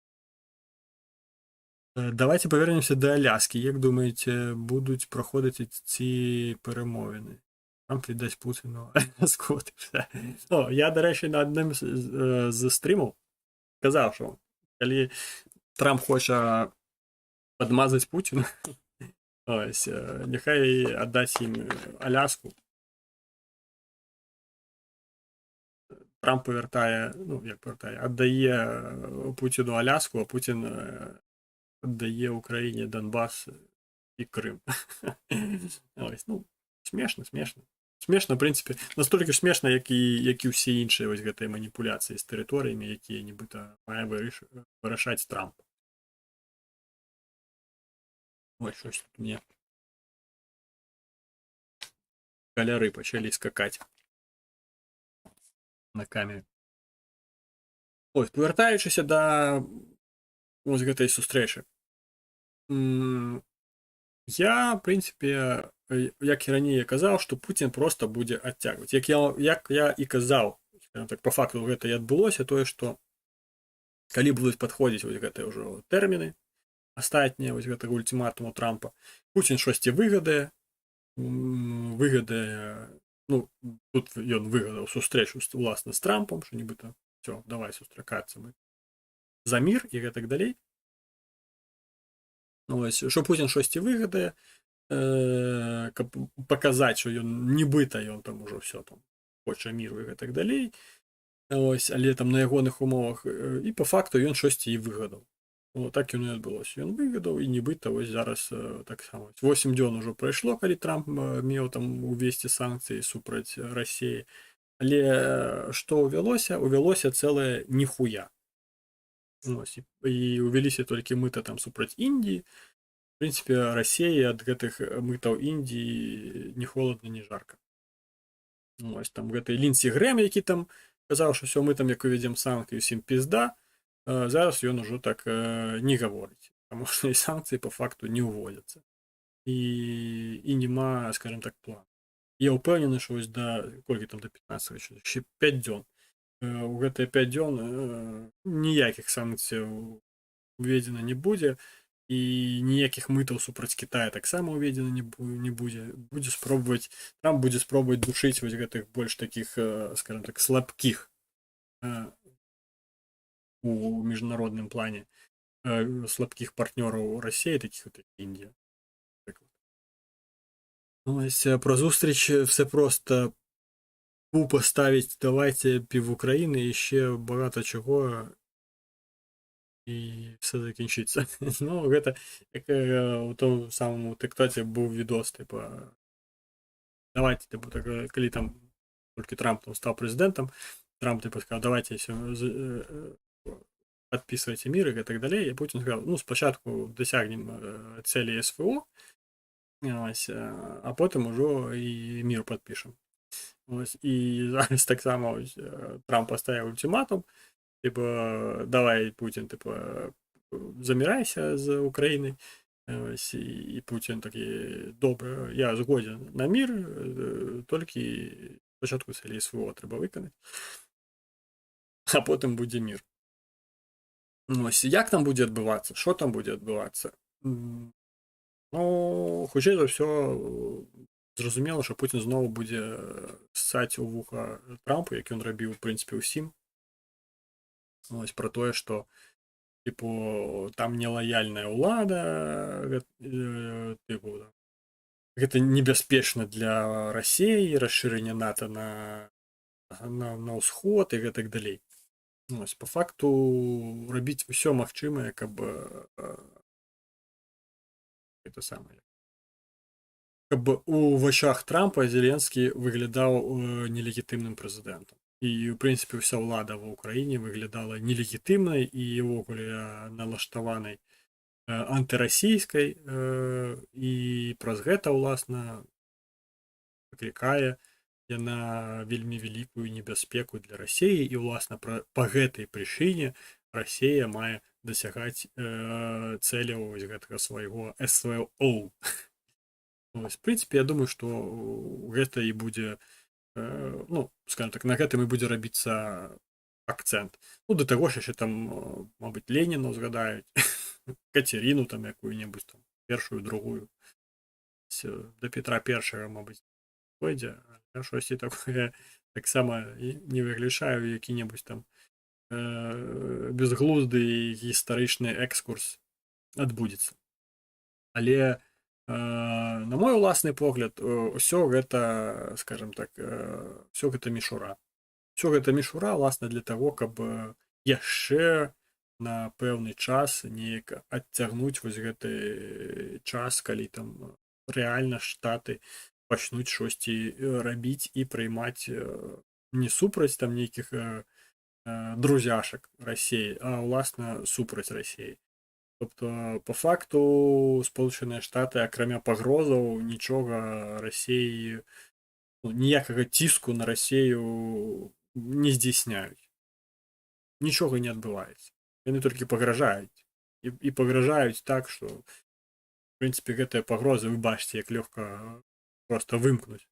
Давайте повернемося до Аляски. Як думаєте, будуть проходити ці перемовини? Трамп віддасть Путіну Аляску. Я, до речі, на одним з стрімів казав, що коли Трамп хоче підмазати Путіна, ось, нехай віддасть їм Аляску. Трамп повертає, ну, як повертає, віддає Путіну Аляску, а Путін віддає Україні Донбас і Крим. Ось, ну, смішно. Смішно, в принципі, настільки ж смішно, як і всі інші ось гэтые маніпуляції з територіями, які нібито має вирішати Трамп. Ой, щось тут мне каляри пачалі скакаць на камеры. Ой, повертаючыся да вось гэтай сустрэчы. Я, в прынцыпе, як і раней казаў, што Пуцін проста будзе адцягваць. Як я і казаў, так па факту гэта і адбылося, тое, што калі будуць падходзіць вось гэтыя ўжо тэрміны, астатнія вось гэтага ультыматуму Трампа, Пуцін штосьці выгадае, ну, тут ён выгадаў сустрэчу уласна з Трампам, што нібыта все, давай сустракацца мы за мір і гэтак далей. Ось, што Пуцін штосьці выгадае, каб паказаць, што ён нібыта ён там ужо все там хоча міру і гэтак далей. Ось, але там на ягоных умовах і па факту ён штосьці і выгадаў. О, так яно і адбылося. Ён выгадаў і нібыта вось зараз таксама 8 дзён ужо прайшло, калі Трамп меў там увесці санкцыі супраць Расіі. Але што ўвялося? Увялося цэлае ніхуя. Ось, і увяліся толькі мыта там супраць Індіі. В прынцыпе, Расіі ад гэтых мытаў Індіі ні холодна, ні жарка. Ось, там гэты Лінсі Грэм, які там казаў, што все, мы там як уведзем санкцыі, усім пізда, зараз ён ужо так не гаворыць, таму што і санкцыі па факту не ўводзяцца. І няма, скажем так, план. Я ўпэўнены, што вось да колькі там да 15 ще 5 дзён. У гэтыя 5 дзён ніякіх санкцыяў уведзена не будзе, і ніякіх мытаў супраць Китая таксама уведзена не будзе. Трамп будзе спробаваць душыць вось гэтых больш такіх, скажем так, слабкіх у міжнародным плане слабкіх партнёраў Расіі, такіх як Індія. Ось про зустріч все просто поставить, давайте пів України і ще багато чого, і все закінчиться. Ну, гэта як у тому самому тиктоці був відос, типу, давайте, типу, так, коли там тільки Трамп там став президентом, Трамп, типу, сказав, давайте все, підписуйте мир і так далі, і Путін сказав, ну, спочатку досягнемо цілі СВО, ось, а потім уже і мир підпишемо. Ось, і зараз так само ось, Трамп поставив ультиматум, типу, давай, Путін, типу, замирайся з Україною. Ось, і Путін такий, добре, я згоден на мир, тільки спочатку цілі СВО треба виконати, а потім буде мир. Ось, як там буде відбуватися? Що там буде відбуватися? Ну, хутчэй за все, зразумела, що Путін знову буде ссаць у вуха Трампу, як ён рабіў, в прынцыпе, усім. Ось, про тое, што типу, там нелояльная ўлада, типу, гэта небяспечна для Расіі, расшырэнне НАТО на ўсход і гэтак далей. Ось, по факту рабіць усё магчымае, каб это самае, каб у вачах Трампа Зеленскі выглядаў нелегітымным прэзідэнтам. І, в прынцыпе, ўся ўлада ва ўкраіне выглядала нелегітымнай і ўвогуле налаштаванай антырасійскай, і праз гэта, уласна, выклікае яна вельмі вялікую небяспеку для Расіі, і, уласна, па гэтай прычыне Расія мае дасягаць цэляў гэтага свайго СВО. В прынцыпе, я думаю, што гэта і будзе, ну, скажем так, на гэтым і будзе рабіцца акцэнт. Ну, да таго ж яшчэ там, мабыць, Леніна згадаюць, Кацяріну там якую-небудзь там, першую, другую. Да Петра Першага, мабыць, пойдзе, а штосьці такое таксама не выключаю, які-небудзь там безглузды гістарычны экскурс адбудзецца. Але на мой уласны погляд, усё гэта, скажем так, усё гэта мішура. Усё гэта мішура, уласна, для таго, каб яшчэ на пэўны час неяк адцягнуць вось гэты час, калі там рэальна штаты пачнуць штосьці рабіць і прыймаць не супраць там нейкіх друзяшак Расіі, а, уласна, супраць Расіі. Тобто, по факту, Сполучені Штати, акрамя пагрозаў, нічога Расіі, ну, ніякага ціску на Расію не здзейсняюць. Нічога не адбываецца. Яны толькі пагражаюць. І пагражаюць так, што в прынцыпе гэтыя пагрозы вы бачыце, як лёгка просто вымкнуць.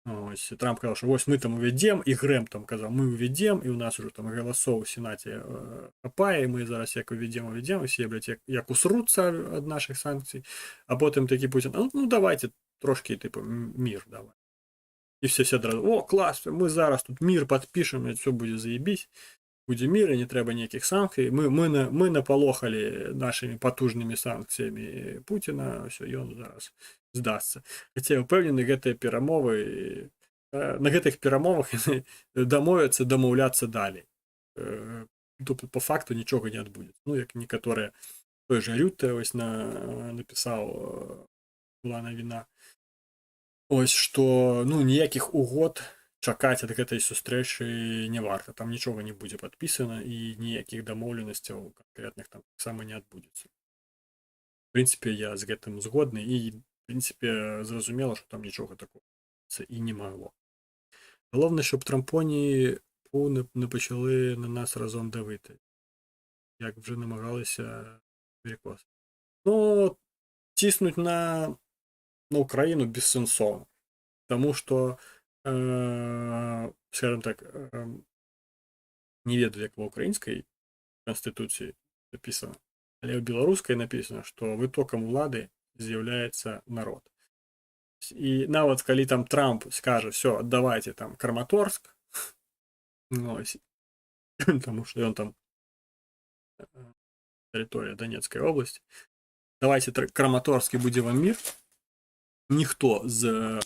Ось, Трамп казал, что вот мы там уведем, и Грэм там казал, мы уведем, и у нас уже там голосов в Сенате хапае, и мы зараз як уведем, и все, блядь, як усруцца ад наших санкций, а потом таки Путин, ну давайте трошки, типа, мир давай. И все одразу, о, класс, мы зараз тут мир подпишем, и все будет заебись. Будзе мір, і не трэба ніякіх санкцый. Мы напалохалі нашымі патужнымі санкцыямі Пуціна, ўсё, ён зараз здасца. Хаця я ўпэўнены, гэтыя перамовы, на гэтых перамовах дамовяцца дамаўляцца далей. Тобто, по факту нічога не адбудзецца. Ну, як некаторыя, той же Рютэ ось напісаў, была навіна, ось, што, ну, ніякіх угод чакаць ад гэтай сустрэчы не варта, там нічога не будзе падпісана і ніякіх дамоўленасцяў канкрэтных там таксама не адбудзецца. В прынцыпе, я з гэтым згодны і, в прынцыпе, зразумела, што там нічога такого і не магло. Галоўнае, щоб трампоні не почали на нас разом давити, як вже намагалися Америкоси. Ну, тиснуть на Україну безсенсовно, тому що скажем так, не ведаю, як в українській конституції написано, але в білоруській написано, що витоком влади з'являється народ. І навіть коли там Трамп скаже, все, давайте там Краматорськ, ну, тому що він там територія Донецької області, давайте Краматорськ і буде вам мир, ніхто з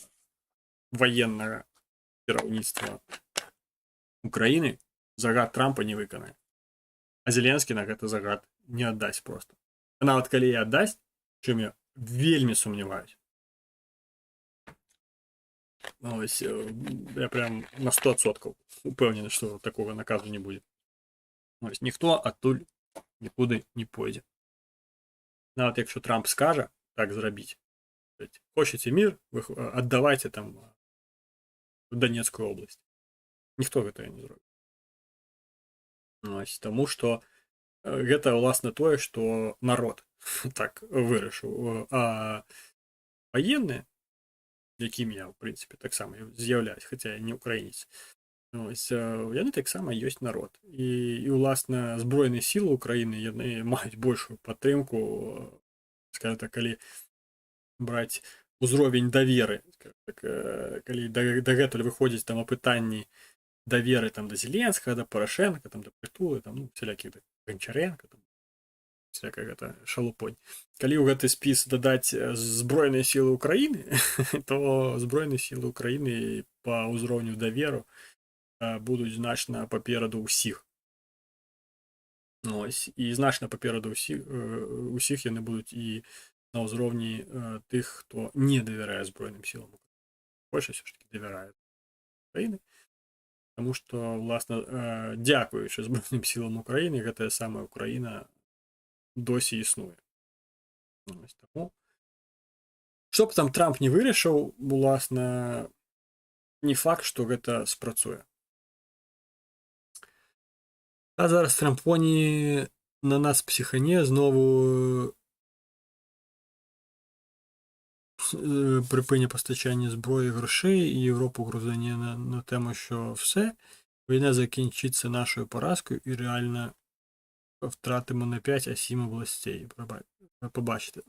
воєнного кіраўніцтва України загад Трампа не виконає. А Зеленський на гэта загад не аддасць просто. А нават калі і аддасць, чым я вельмі сумняваюсь. Ось, я прям на 100% упэўнены, што такога наказу не будзе. Ось, ніхто адтуль нікуды не пойдзе. Нават якщо Трамп скажа так зрабіць, хочаце мир, вы аддавайце там в Донецкую область. Ніхто гэтага не зробіць. Ось, таму што гэта, уласна, тое, што народ так вырашыў. А военные, якім я, в прынцыпе, таксама з'яўляюсь, хаця я не украінец, ось, яны таксама ёсць народ. І уласна, збройныя сілы Украіны, яны маюць большую падтрымку, скажем так, калі браць узровень даверы, так, калі дагэтуль выходзіць там апытанні даверы там до Зеленскага, до Порошенко, там до Притулы, там, ну, всяких до Гончаренко, там, всякая гэта шалупонь. Калі ў гэты спіс дадаць збройныя сілы Украіны, то збройныя сілы Украіны па ўзроўню даверу будуць значна папераду ўсіх. Ось, і значна папераду ўсіх яны будуць і на ўзроўні тых, хто не давярае збройным сілам Украіны. Большасць ўсё ж таки давярае Украіны. Потому что, власна, дзякуючы збройным сілам Украіны, гэтая самая Украіна досі існуе. Тому, што б там Трамп не вырашыў, власна, не факт, што гэта спрацуе. А зараз трампоні на нас психане знову припинення постачання зброї, грошей, і Європу грузання на тему, що все, війна закінчиться нашою поразкою і реально втратимо не 5, а 7 областей. Побачите.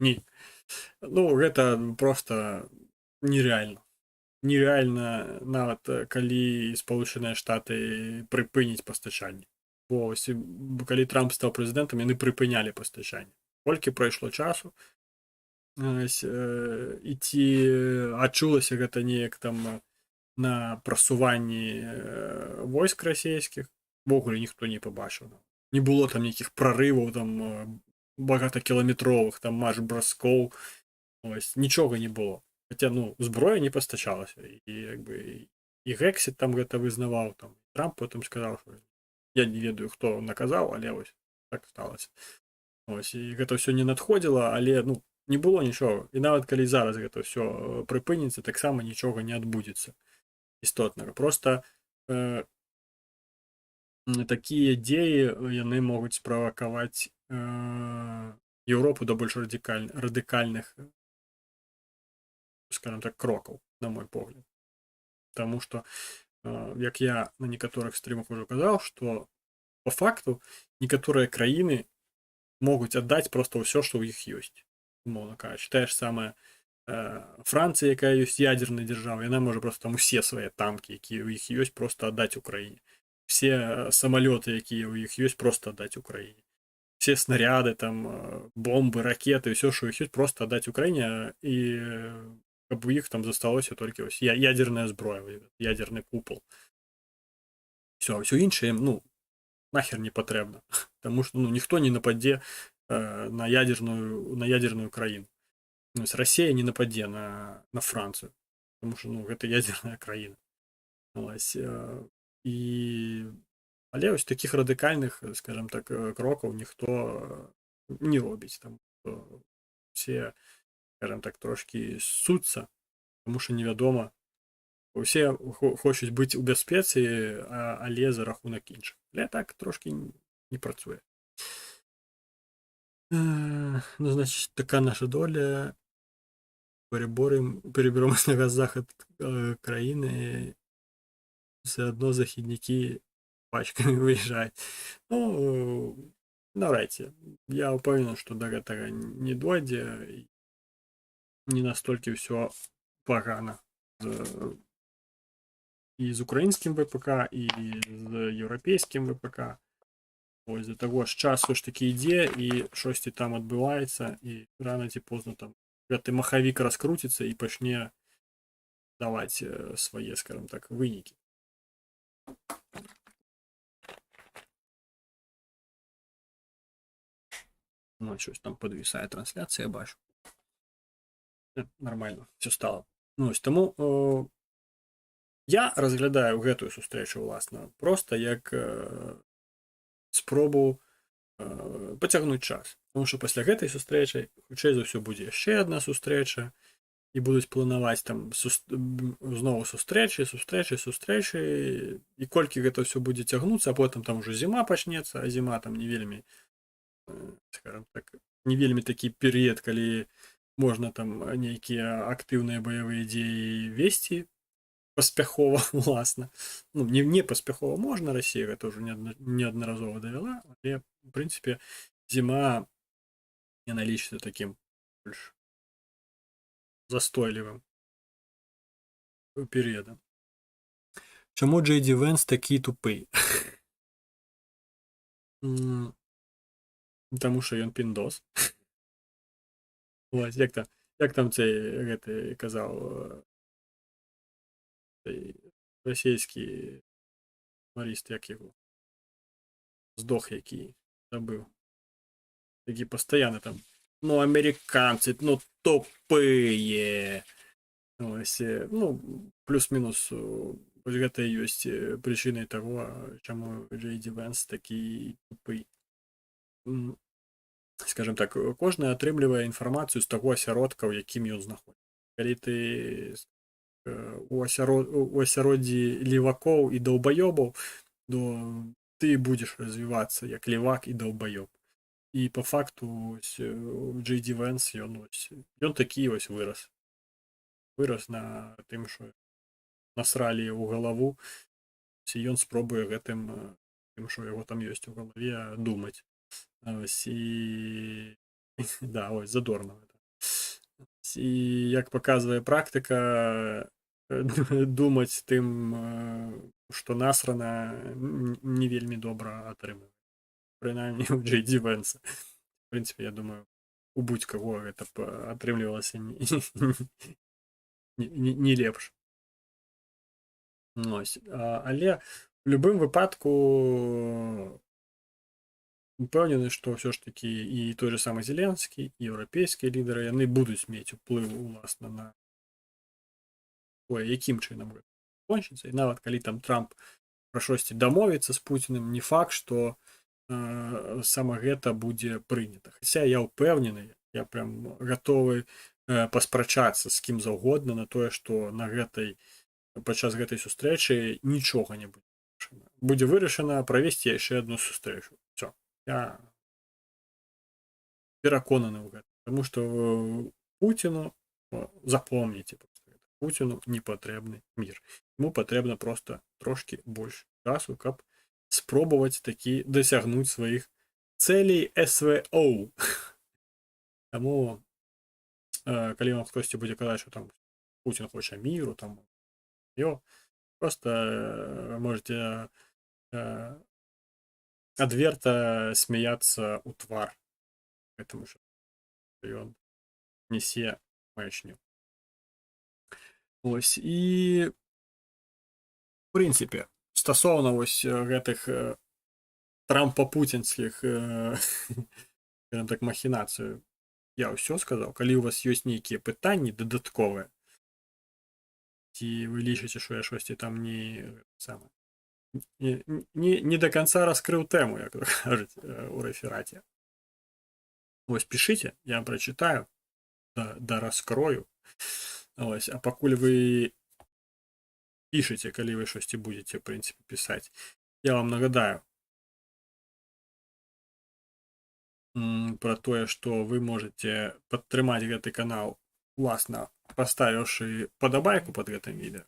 Ні. Ну, гэта просто нереально. Нереально, нават калі Сполученыя Штаты припиняць пастачанне. Бо калі Трамп стаў прэзідэнтам, яны припынялі пастачанне. Колькі прайшло часу, і ці адчулася гэта неяк там на прасуванні войск расійскіх, ввогуле ніхто не пабачыў. Не было там нейкіх прарываў, там багатакіламетровых, там марш-браскоў, нічога не было. Хаця, ну, зброя не пастачалася, і як бы і Гексіт там гэта вызнаваў, там Трамп потым сказаў, што я не ведаю, хто наказаў, але вось так сталася. Ось, і гэта ўсё не надходзіла, але ну не было нічога. І нават калі зараз гэта ўсё прыпыніцца, таксама нічога не адбудзецца істотнага. Просто такія дзеі яны могуць справакаваць Еўропу да больш радыкальных, скажем так, крокаў, на мой погляд. Таму што, як я на некаторых стрымах ужо казаў, што по факту некаторыя краіны могуць аддаць просто ўсё, што ў іх ёсць. Умоўна кажучы, тая ж самая Францыя, якая ёсць ядерная дзяржава, яна можа просто там усе свае танкі, якія ў іх ёсць, просто аддаць Украіне. Все самалёты, якія ў іх ёсць, просто аддаць Украіне. Все снаряды, там, бомбы, ракеты, ўсё, што ў іх ёсць, просто аддаць Украіне, і каб у іх там засталося толькі ось ядерная зброя, ядерны купол. Все іншае, ну, нахер не патрэбна. Таму што ну, ніхто не нападзе на ядерную краіну. Россия не нападзе на Францию, потому что ну, гэта ядерная краіна. Ось, але ось таких радыкальных, скажем так, крокаў ніхто не робіць. Там все, скажем так, трошки ссуцца, тому що невядома. Усе хочуць быць у бяспецы, але за рахунак іншых. Але так трошки не працуе. Ну, значит, така наша доля. Переберемось на захід країни, все одно західники пачками виїжджають. Ну, навряд. Я уверен, что до этого не дойде. Не настолько все погано. И с украинским ВПК, и с европейским ВПК. Ось до того ж час все ж таки йде, і щось там відбувається, і рано чи поздно там гэты махавік раскруціцца і пачне даваць свае, скажем так, вынікі. Ну, щось там подвісае трансляцыя, бачу. Нормально, все стало. Ну, ось тому я разглядаю гэтую сустрэчу, уласна, просто як спробу пацягнуць час. Тому що пасля гэтай сустрэчы, хутчэй за ўсё, будзе яшчэ адна сустрэча, і будуць планаваць там зноў сустрэчы, і колькі гэта ўсё будзе цягнуцца, а потым там ужо зіма пачнецца, а зіма там не вельмі, скажем так, не вельмі такі перыяд, калі можна там нейкія актыўныя баявыя дзеі весці паспяхова, уласна. Ну, не паспяхова можна, Расія гэта ўжо неаднаразова давяла, але, в прынцыпе, зіма яна лічыцца такім больш застойлівым перыядам. Чаму Джей Ді Венс такі тупы? Таму што ён піндос. Ось, як там цей гэты казаў расійскі гумарыст, як яго здох, які забыў. Такі пастаянна там, ну, американцы, ну, тупые. Ось, ну, плюс-мінус вось гэта і ёсць прычынай таго, чаму Джей Ді Венс такі тупы. Скажем так, кожны атрымлівае інфармацыю з таго асяродка, у якім ён знаходзіцца. Калі ты у асяроддзі левакоў і даўбаёбаў, то ты будзеш развівацца як левак і даўбаёб. І по факту Джей Ді Венс, ён такі ось вырас. Вырас на тым, што насралі ў галаву, і ён спробуе гэтым, тым, што яго там ёсць у галаве, думаць. Ось, і... Да, ось, задорно. І як паказвае практыка, думаць тым, што насрана, не вельмі добра атрымліваецца. Прынамсі у Джей Ді Венса. В прынцыпе, я думаю, у будь-каго гэта атрымлівалася не лепш. Ось. Але в любым выпадку упэўнены, што ўсё ж такі і той же самы Зеленскі, і еўрапейскія лідары, яны будуць мець уплыў, уласна, на тое, якім чынам гэта кончыцца. І нават калі там Трамп пра штосьці дамовіцца з Пуціним, не факт, што сама гэта будзе прынята. Хаця я ўпэўнены, я прям гатовы паспрачацца з кім заўгодна на тое, што падчас гэтай сустрэчы нічога не будзе вырашана. Будзе вырашана правесці яшчэ адну сустрэчу. Все. Я пераконаны ў гэта. Таму што Пуціну, запомніце, Пуціну не патрэбны мір. Яму патрэбна проста трошкі больш часу, каб спробаваць такі дасягнуць сваіх цэлей СВО. Таму калі вам хтосьці будзе казаць, што там Пуцін хоча міру, там просто можете адверта смяяцца ў твар, гэтаму що ён несе маячню. Вось, і в прынцыпе стасоўна вось гэтых трампа-пуцінскіх так махінацыю я ўсё сказаў. Калі у вас ёсць нейкія пытанні дадатковыя, ці вы лічыце, што я штосьці там не до конца раскрыў тэму, як кажуць у рэфераце. Вось пішыце, я прачытаю, да раскрою. Вось, а пакуль вы пішыце, калі вы штосьці будзеце, в прынцыпе, пісаць, я вам нагадаю пра тое, што вы можете падтрымаць гэты канал, уласна, паставіўшы падабайку пад гэтым відэа.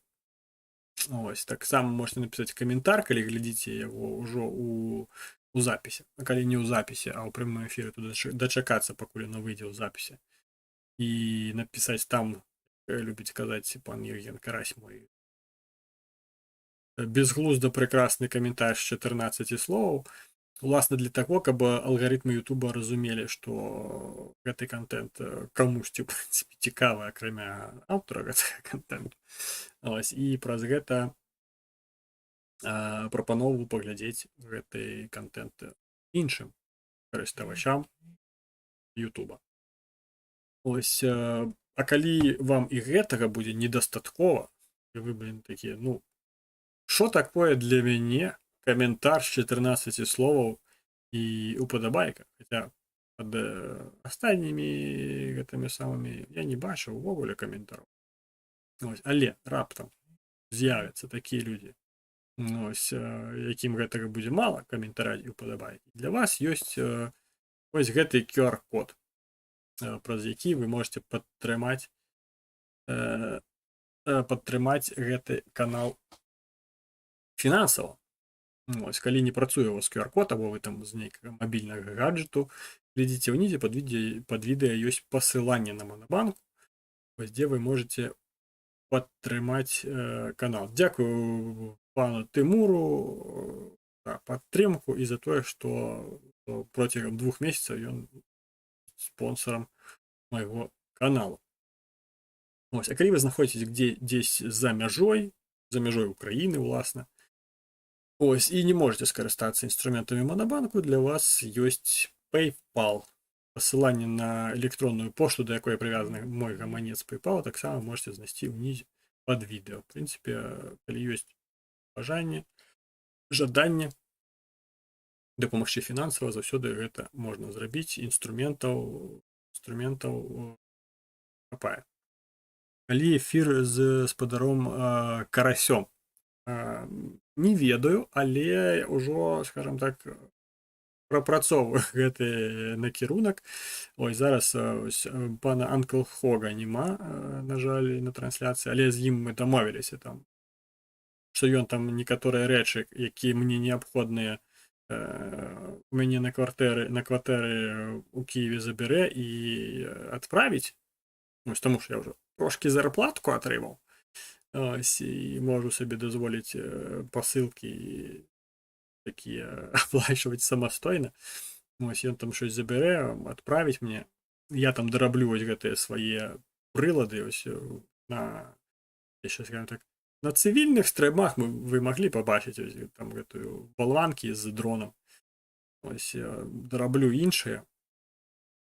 Ось, таксама можете напісаць каментар, калі глядзіце яго ўжо у запісе. А калі не ў запісе, а ў прямым эфіры, то дачакацца, пакуль яно выйдзе ў запісе. І напісаць там, любіць казаць пан Євген Карась мой, безглузда прекрасны каментар з 14 словаў, уласна для таго, каб алгарытмы Ютуба разумелі, што гэты контент камусьці, в прынцыпе, цікавы, акрамя аўтара гэтага контенту. І праз гэта прапаноўваю паглядзець гэты контент іншым карыставачам Ютуба. Ось, а калі вам і гэтага будзе недастаткова, і вы, такія, што такое для мяне каментар з 14 словаў і упадабайка, хаця пад астатнімі гэтымі самымі я не бачыў увогуле каментараў. Але раптам з'явяцца такія людзі, якім гэтага будзе мала, каментара і упадабайкі. Для вас ёсць вось гэты QR-код, праз які вы можете падтрымаць гэты канал фінансава. Ось, калі не працуе у вас QR-код, або вы там з нейкага мабільнага гаджету, глядзіце ўнізе, пад відэа ёсць пасыланне на Монобанку, вось дзе вы можете падтрымаць канал. Дзякую пану Тымуру за падтрымку і за тое, што процягам 2 месяцаў ён спонсорам майго каналу. Ось, а калі вы знаходзіцеся дзесь за мяжой Украіны, уласна, ось, і не можете скарыстацца інструментамі Монобанку, для вас ёсць PayPal. Пасыланне на электронную пошту, да якой прывязаны мой гаманец PayPal, таксама можете знайсці ўнізе пад відэа. В прынцыпе, калі ёсць жаданне дапамагчы фінансава, заўсёды гэта можна зрабіць, інструментаў хапае. Калі эфір з спадаром Карасём, не ведаю, але ўжо, скажем так, прапрацоўваю гэты накірунак. Ось, зараз пана Анкл Хога няма, на жаль, на трансляцыі, але з ім мы дамовіліся там, што ён там некаторыя рэчы, якія мне неабходныя, у мяне на кватэры у Кіеве забярэ і адправіць. Ось, таму што я ўжо трошкі зарплатку атрымаў. Ось, і можу сабе дазволіць пасылкі такія аплачваць самастойна. Ось, ён там щось забярэ, адправіць мне. Я там дараблю вось гэтыя свае прылады, ось, на цывільных стрымах вы маглі пабачыць там гэтую балванкі з дронам. Ось, дараблю іншыя.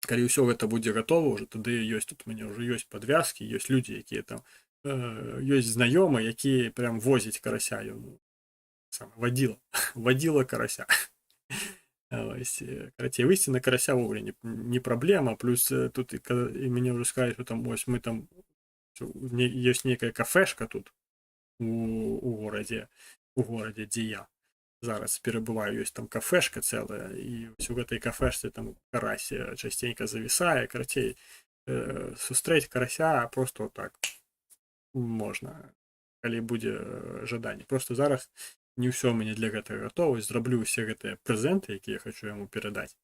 Калі ўсё гэта будзе гатова, ўжо тады ёсць, тут у мяне ўжо ёсць падвязкі, ёсць людзі, якія там, ёсць знаёмы, якія прям возяць карася, вадзіла карася. Ось, карацей, вийти на карася вовремя не проблема, плюс тут і мені вже сказали, що там ось ми там є некая кафешка тут у городі, де я зараз перебуваю, є там кафешка ціла, і ось у гэтай кафешці там карась частенько зависає, карацей, сустрэць карася просто так можна, калі будзе жаданне. Просто зараз не ўсё ў мяне для гэтага гатова, зраблю ўсе гэтыя прэзенты, якія я хочу яму перадаць.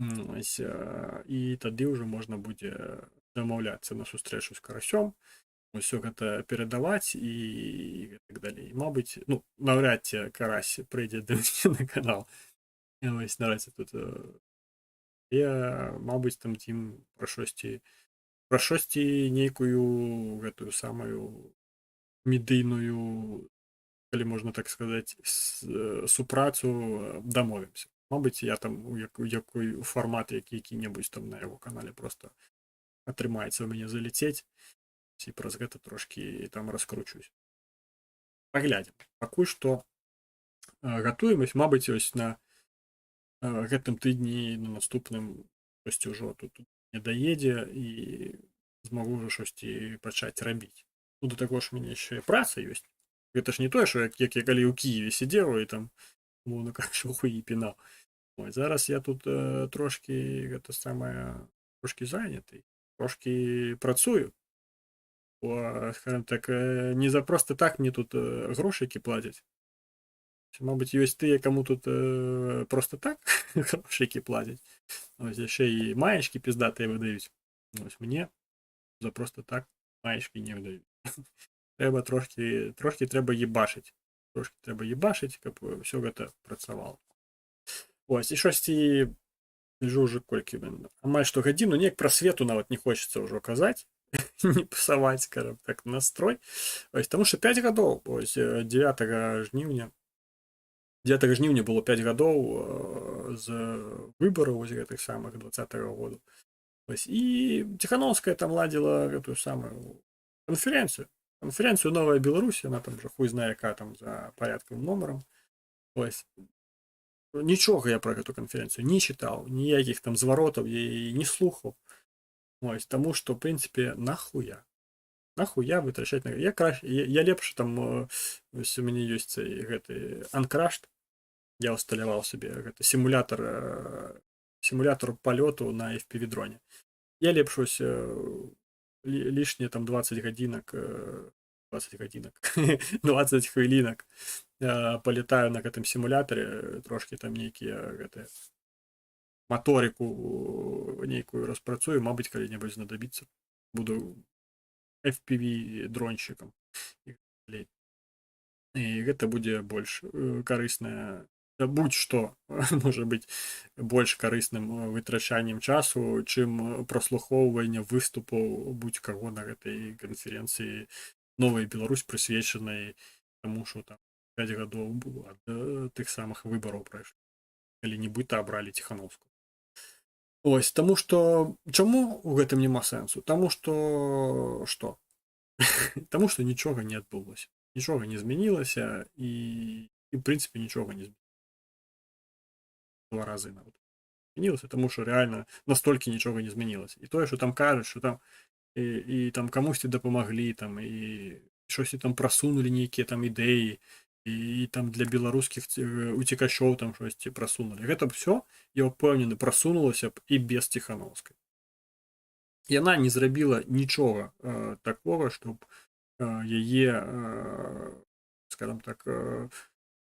Ось, і тады ўжо можна будзе дамаўляцца на сустрэчу з карасём, ўсё гэта перадаваць і так далей. Мабыць, ну, наўряд ці карась прыйдзе да мяне на канал. Ось, наразі тут я, мабыць, там ім пра шосьці нейкую гэтую самую медыйную, калі можна так сказаць, супрацу дамовімся. Мабыць, я там у якой фармат які-небудзь там на яго канале просто атрымаецца ў мяне залецець, і праз гэта трошкі там раскручусь. Паглядзім. Пакуль што гатуемось, мабыць, ось на гэтым тыдні, на наступным штосьці ўжо тут не даедзе і змагу ўжо штосьці пачаць рабіць. Ну, да таго ж у мяне яшчэ праца ёсць. Гэта ж не тое, што як я калі ў Кіеве сидзеў і там, умоўна кажучы, хуі пінаў. Ой, зараз я тут трошкі гэта самае, трошкі заняты, трошкі працую. Бо, скажем так, не за просто так мне тут грошыкі плацяць. Мабыць, ёсць тыя, каму тут просто так грошыкі плацяць. Ось яшчэ і маечкі піздатыя выдаюць. Ось мне за просто так маечкі не выдаюць. Трэба трошкі трэба ебашыць. Трошкі трэба ебашыць, каб ўсё гэта працавала. Ось, і штосьці лежу ўжо колькі, амаль што гадзіну, неяк пра свету нават не хочацца ўжо казаць, не псаваць, скажем так, настрой. Ось, таму што 5 гадоў, ось 9 жніўня было 5 гадоў з выбараў вось гэтых самых 20-го году. Ось, і Ціхановская там ладзіла гэтую самую канферэнцыю «Новая Беларусь», яна там же хуй знае яка там за парядкам нумарам. Ось. Нічога я пра гэту канферэнцыю не чытаў, ніякіх там зваротаў я не слухаў. Ось, таму што, в прынцыпе, нахуя вытрачаць на... Я лепш там, ось у мяне ёсць гэты Анкрашт, я усталяваў сабе гэты сімулятор палёту на FPV-дроне. Я лепш ось лішнія там 20 гадзінак 20 хвілінак палетаю на гэтым сімулятары, трошкі там нейкія гэтыя маторыку нейкую распрацую, мабыць, калі-небудзь знадабіцца. Буду FPV-дронщикам. І гэта будзе больш карыснае, будь-што можа быць больш карысным вытрачаннем часу, чым праслухоўванне выступаў будь-каго на гэтай канферэнцыі «Новая Беларусь», прысвечанай таму, што там 5 гадоў ад тых самых выбараў прайшло, калі нібыта абралі Ціхановскую. Ось, таму што чаму ў гэтым няма сэнсу? Таму што што? Таму што нічога не адбылося. Нічога не змянілася і в прынцыпе нічога не змянілася. 2 разы нават змянілася, таму што рэальна настолькі нічога не змянілася. І тое, што там кажуць, што там і там камусьці дапамаглі, там і штосьці там прасунулі нейкія там ідэі, і там для беларускіх уцекачоў там штосьці прасунулі. Гэта ўсё, я ўпэўнены, прасунулася б і без Ціхановскай. Яна не зрабіла нічога такога, чтоб яе, скажем так,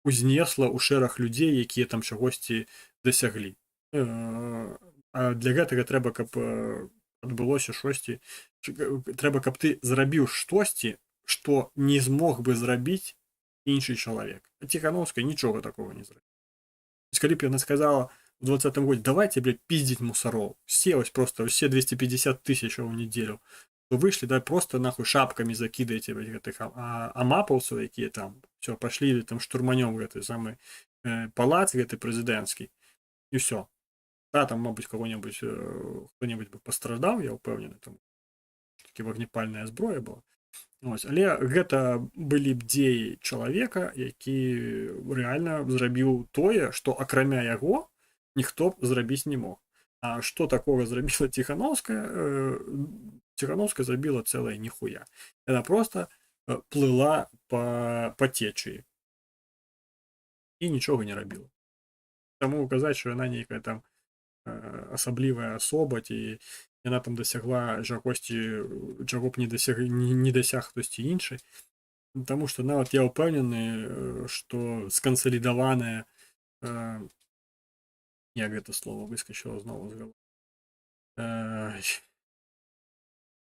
узнесла ў шэраг людзей, якія там чагосьці дасяглі. А для гэтага трэба, каб адбылося штосьці, трэба, каб ты зрабіў штосьці, што не змог бы зрабіць іншы чалавек. А Ціхановская нічога такого не зрабіла. Калі б яна сказала в 20-м годзе: давайте, блядь, пиздить мусоров, все просто 250 тысяч в неделю, то вышли, да, просто нахуй шапками закидайте гэтых амапаўцаў, якія там все пошли там штурманем гэты самый палац гэты прэзідэнцкі, і все. Да, там, мабыць, кого-нибудь кто-нибудь бы пострадаў, я ўпэўнены, там такі вогнепальная зброя была. Вось, але гэта былі б дзеі чалавека, які рэальна зрабіў тое, што акрамя яго ніхто б зрабіць не мог. А што такога зрабіла Ціханаўская? Ціханаўская зрабіла цэлае ніхуя. Яна проста плыла па цечыі і нічога не рабіла. Таму казаць, што яна нейкая там асаблівая асоба, ці яна там дасягла чаго б не дасяг хтосьці іншы. Таму што нават я ўпэўнены, што скансалідаванае як гэта слова выскачыла зноwu з галовы,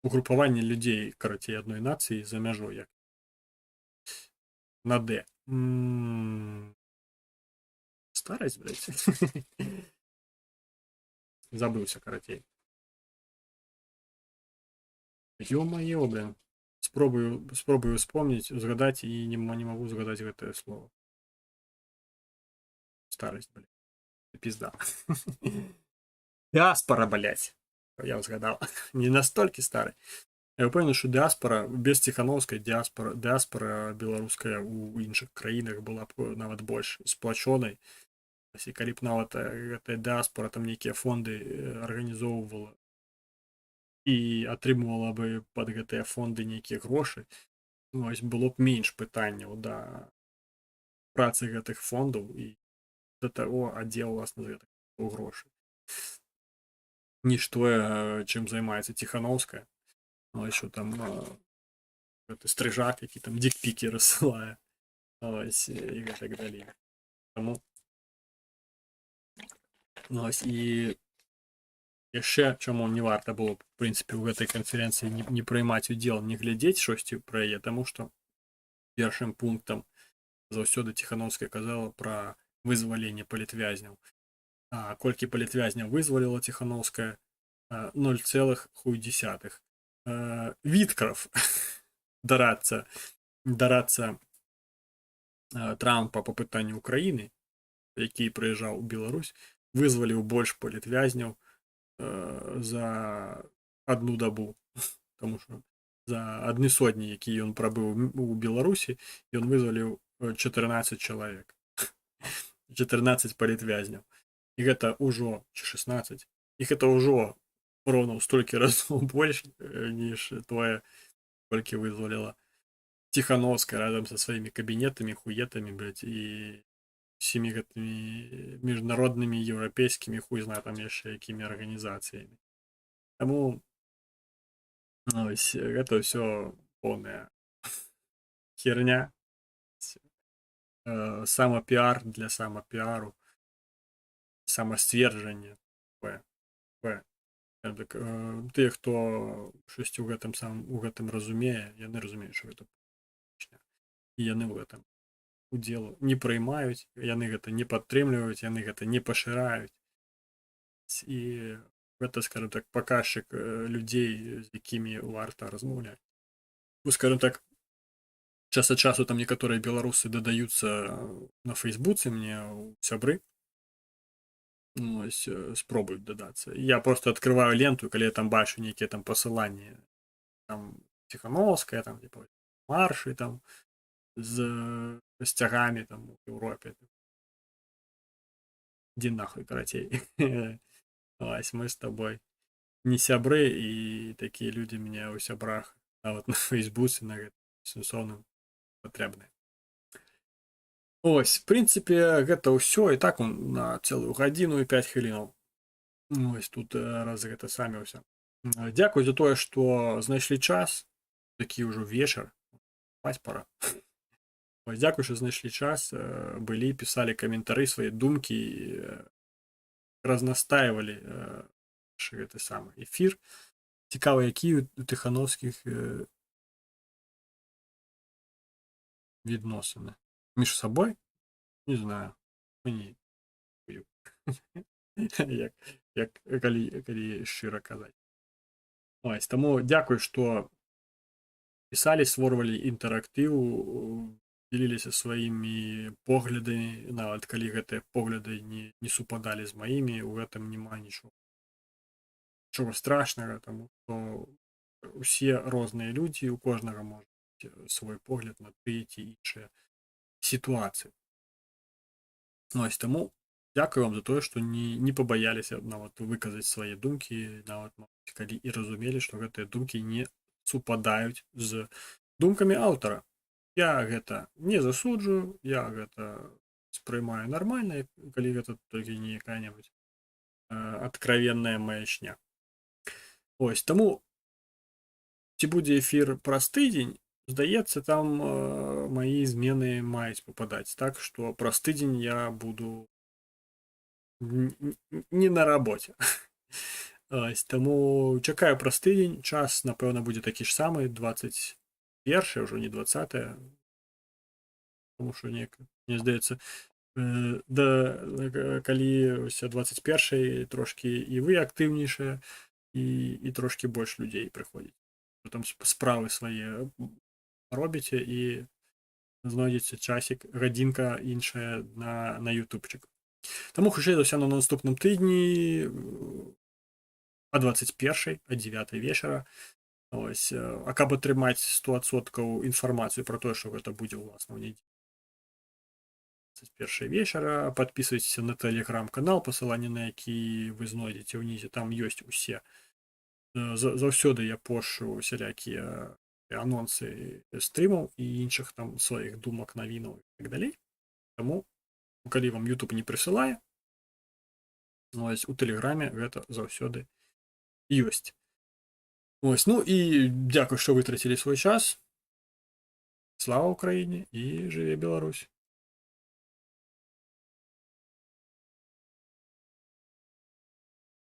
угрупаванне людзей, карацей, адной нацыі за мяжой, як на Д. Старасць, блядь. Забыўся, карацей. Ё-маё, блин. Спробую вспомніць, згадаць, і не магу згадаць гэтае слово. Старасць, блядь. Пізда. Дыаспора, блядь. Я згадаў. Не настолькі стары. Я ўпэўнены, што дыаспора, без Ціханаўскай дыаспора беларуская ў іншых краінах была б нават больш сплачонай. І калі б нават гэтая дыаспора там нейкія фонды арганізоўвала і атрымывала бы пад гэтыя фонды нейкія грошы, вось было б менш пытанняў да працы гэтых фондаў і да таго, а дзе ўласна з гэтых грошы. Ніж тое, чым займаецца Ціханаўская. Ось що там гэты стрыжак, які там дикпікі рассылае. Ось, і гэтак далей. Таму ось, і яшчэ чаму не варта было, в прынцыпе, у гэтай канферэнцыі не прымаць удзел, не глядзець штосьці пра яе, таму што першым пунктам заўсёды Ціханаўская казала пра вызваленне палітвязняў. А колькі палітвязняў вызваліла Ціханаўская? 0,1. Віткраф дарацца Трампа па пытанню Украіны, які прыязджаў у Беларусь, вызваліў больш палітвязняў за одну дабу. Таму што за адны сотні, які ён прабыў у Беларусі, ён вызваліў 14 чалавек. 14 палітвязняў. І гэта ўжо, ці 16, і гэта ўжо роўна ў столькі разоў больш, ніж тое, колькі вызваліла Ціханаўская разам са сваімі кабінетамі, хуетамі, блядь, і усімі гэтымі міжнароднымі, еўрапейскімі, хуй зна там яшчэ якімі арганізацыямі. Таму ось, гэта ўсё поўная херня. Самапіар для самапіару, самасцверджанне. Тыя, хто штосьці у гэтым разумее, яны разумеюць, што гэта і яны ў гэтым удзелу не прыймаюць, яны гэта не падтрымліваюць, яны гэта не пашыраюць. І гэта, скажем так, паказчык людзей, з якімі варта размаўляць. Скажем так, час ад часу там некаторыя беларусы дадаюцца на Фейсбуцы мне ў сябры, ось, спробуюць дадацца. Я просто открываю ленту, калі я там бачу нейкія там пасыланні, там Ціханаўская, там типа маршы там з сцягамі там у Еўропе. Ідзі нахуй, карацей. Ось, мы з табой не сябры, і такія людзі мне ў сябрах, нават на Фейсбуцы, на гэтым сенсоўным патрэбныя. Ось, в прынцыпе, гэта ўсё, і так на цэлую гадзіну і 5 хвілінаў. Ось, тут раз гэта самі ўсё. Дзякуй за тое, што знайшлі час, такі ўжо вечар, спаць пара. Ось, дзякуй, што знайшлі час, былі, пісалі каментары, свае думкі, разнастаивалі гэты самы эфір. Цікава, які у Тыхановскіх відносіны між сабой, не знаю, мені калі шчыра казаць. Ось, таму дзякуй, што пісалі, створвалі інтэрактыў, дзяліліся сваімі поглядамі, нават калі гэтыя погляды не супадалі з маімі, у гэтым няма нічога страшнага, таму што усе розныя людзі, у кожнага можа свой погляд на тыя ці іншыя сітуацыі. Ось таму дзякую вам за тое, што не пабаяліся нават выказаць свае думкі, нават калі і разумелі, што гэтыя думкі не супадаюць з думкамі аўтара. Я гэта не засуджую, я гэта спрымаю нармальна, калі гэта толькі не якая-небудзь откровенная маячня. Ось таму ці будзе эфір праз тыдзень, здаецца, там мои змены маюць попадаць, так што праз тыдзень я буду не на рабоце. Ось, таму чакаю праз тыдзень, час, напэўна, будзе такі ж самы, 21, ўжо не 20, тому што мне здаецца, калі 21 трошкі і вы актыўнейшыя, і трошкі больш людзей прыходзіць. Там справы свае робіце і знойдзеце часік, гадзінка іншая на ютубчык. Таму хутчэй за ўсё на наступным тыдні о 21, о 9 вечара. Ось, а каб атрымаць 100% інфармацыю про тое, што гэта будзе ўласна ў нядзелю 21 вечара, подписывайтеся на телеграм-канал, пасыланне на які вы знойдзеце ўнізе, там ёсць усе. Заўсёды я пошу усялякія анонсы стрімаў і іншых там сваіх думак, навінаў і так далей. Таму, калі вам YouTube не прысылае, ось, у тэлеграме гэта заўсёды ёсць. Ось, ну і дзякуй, што вытрацілі свой час. Слава Украіне і жыве Беларусь!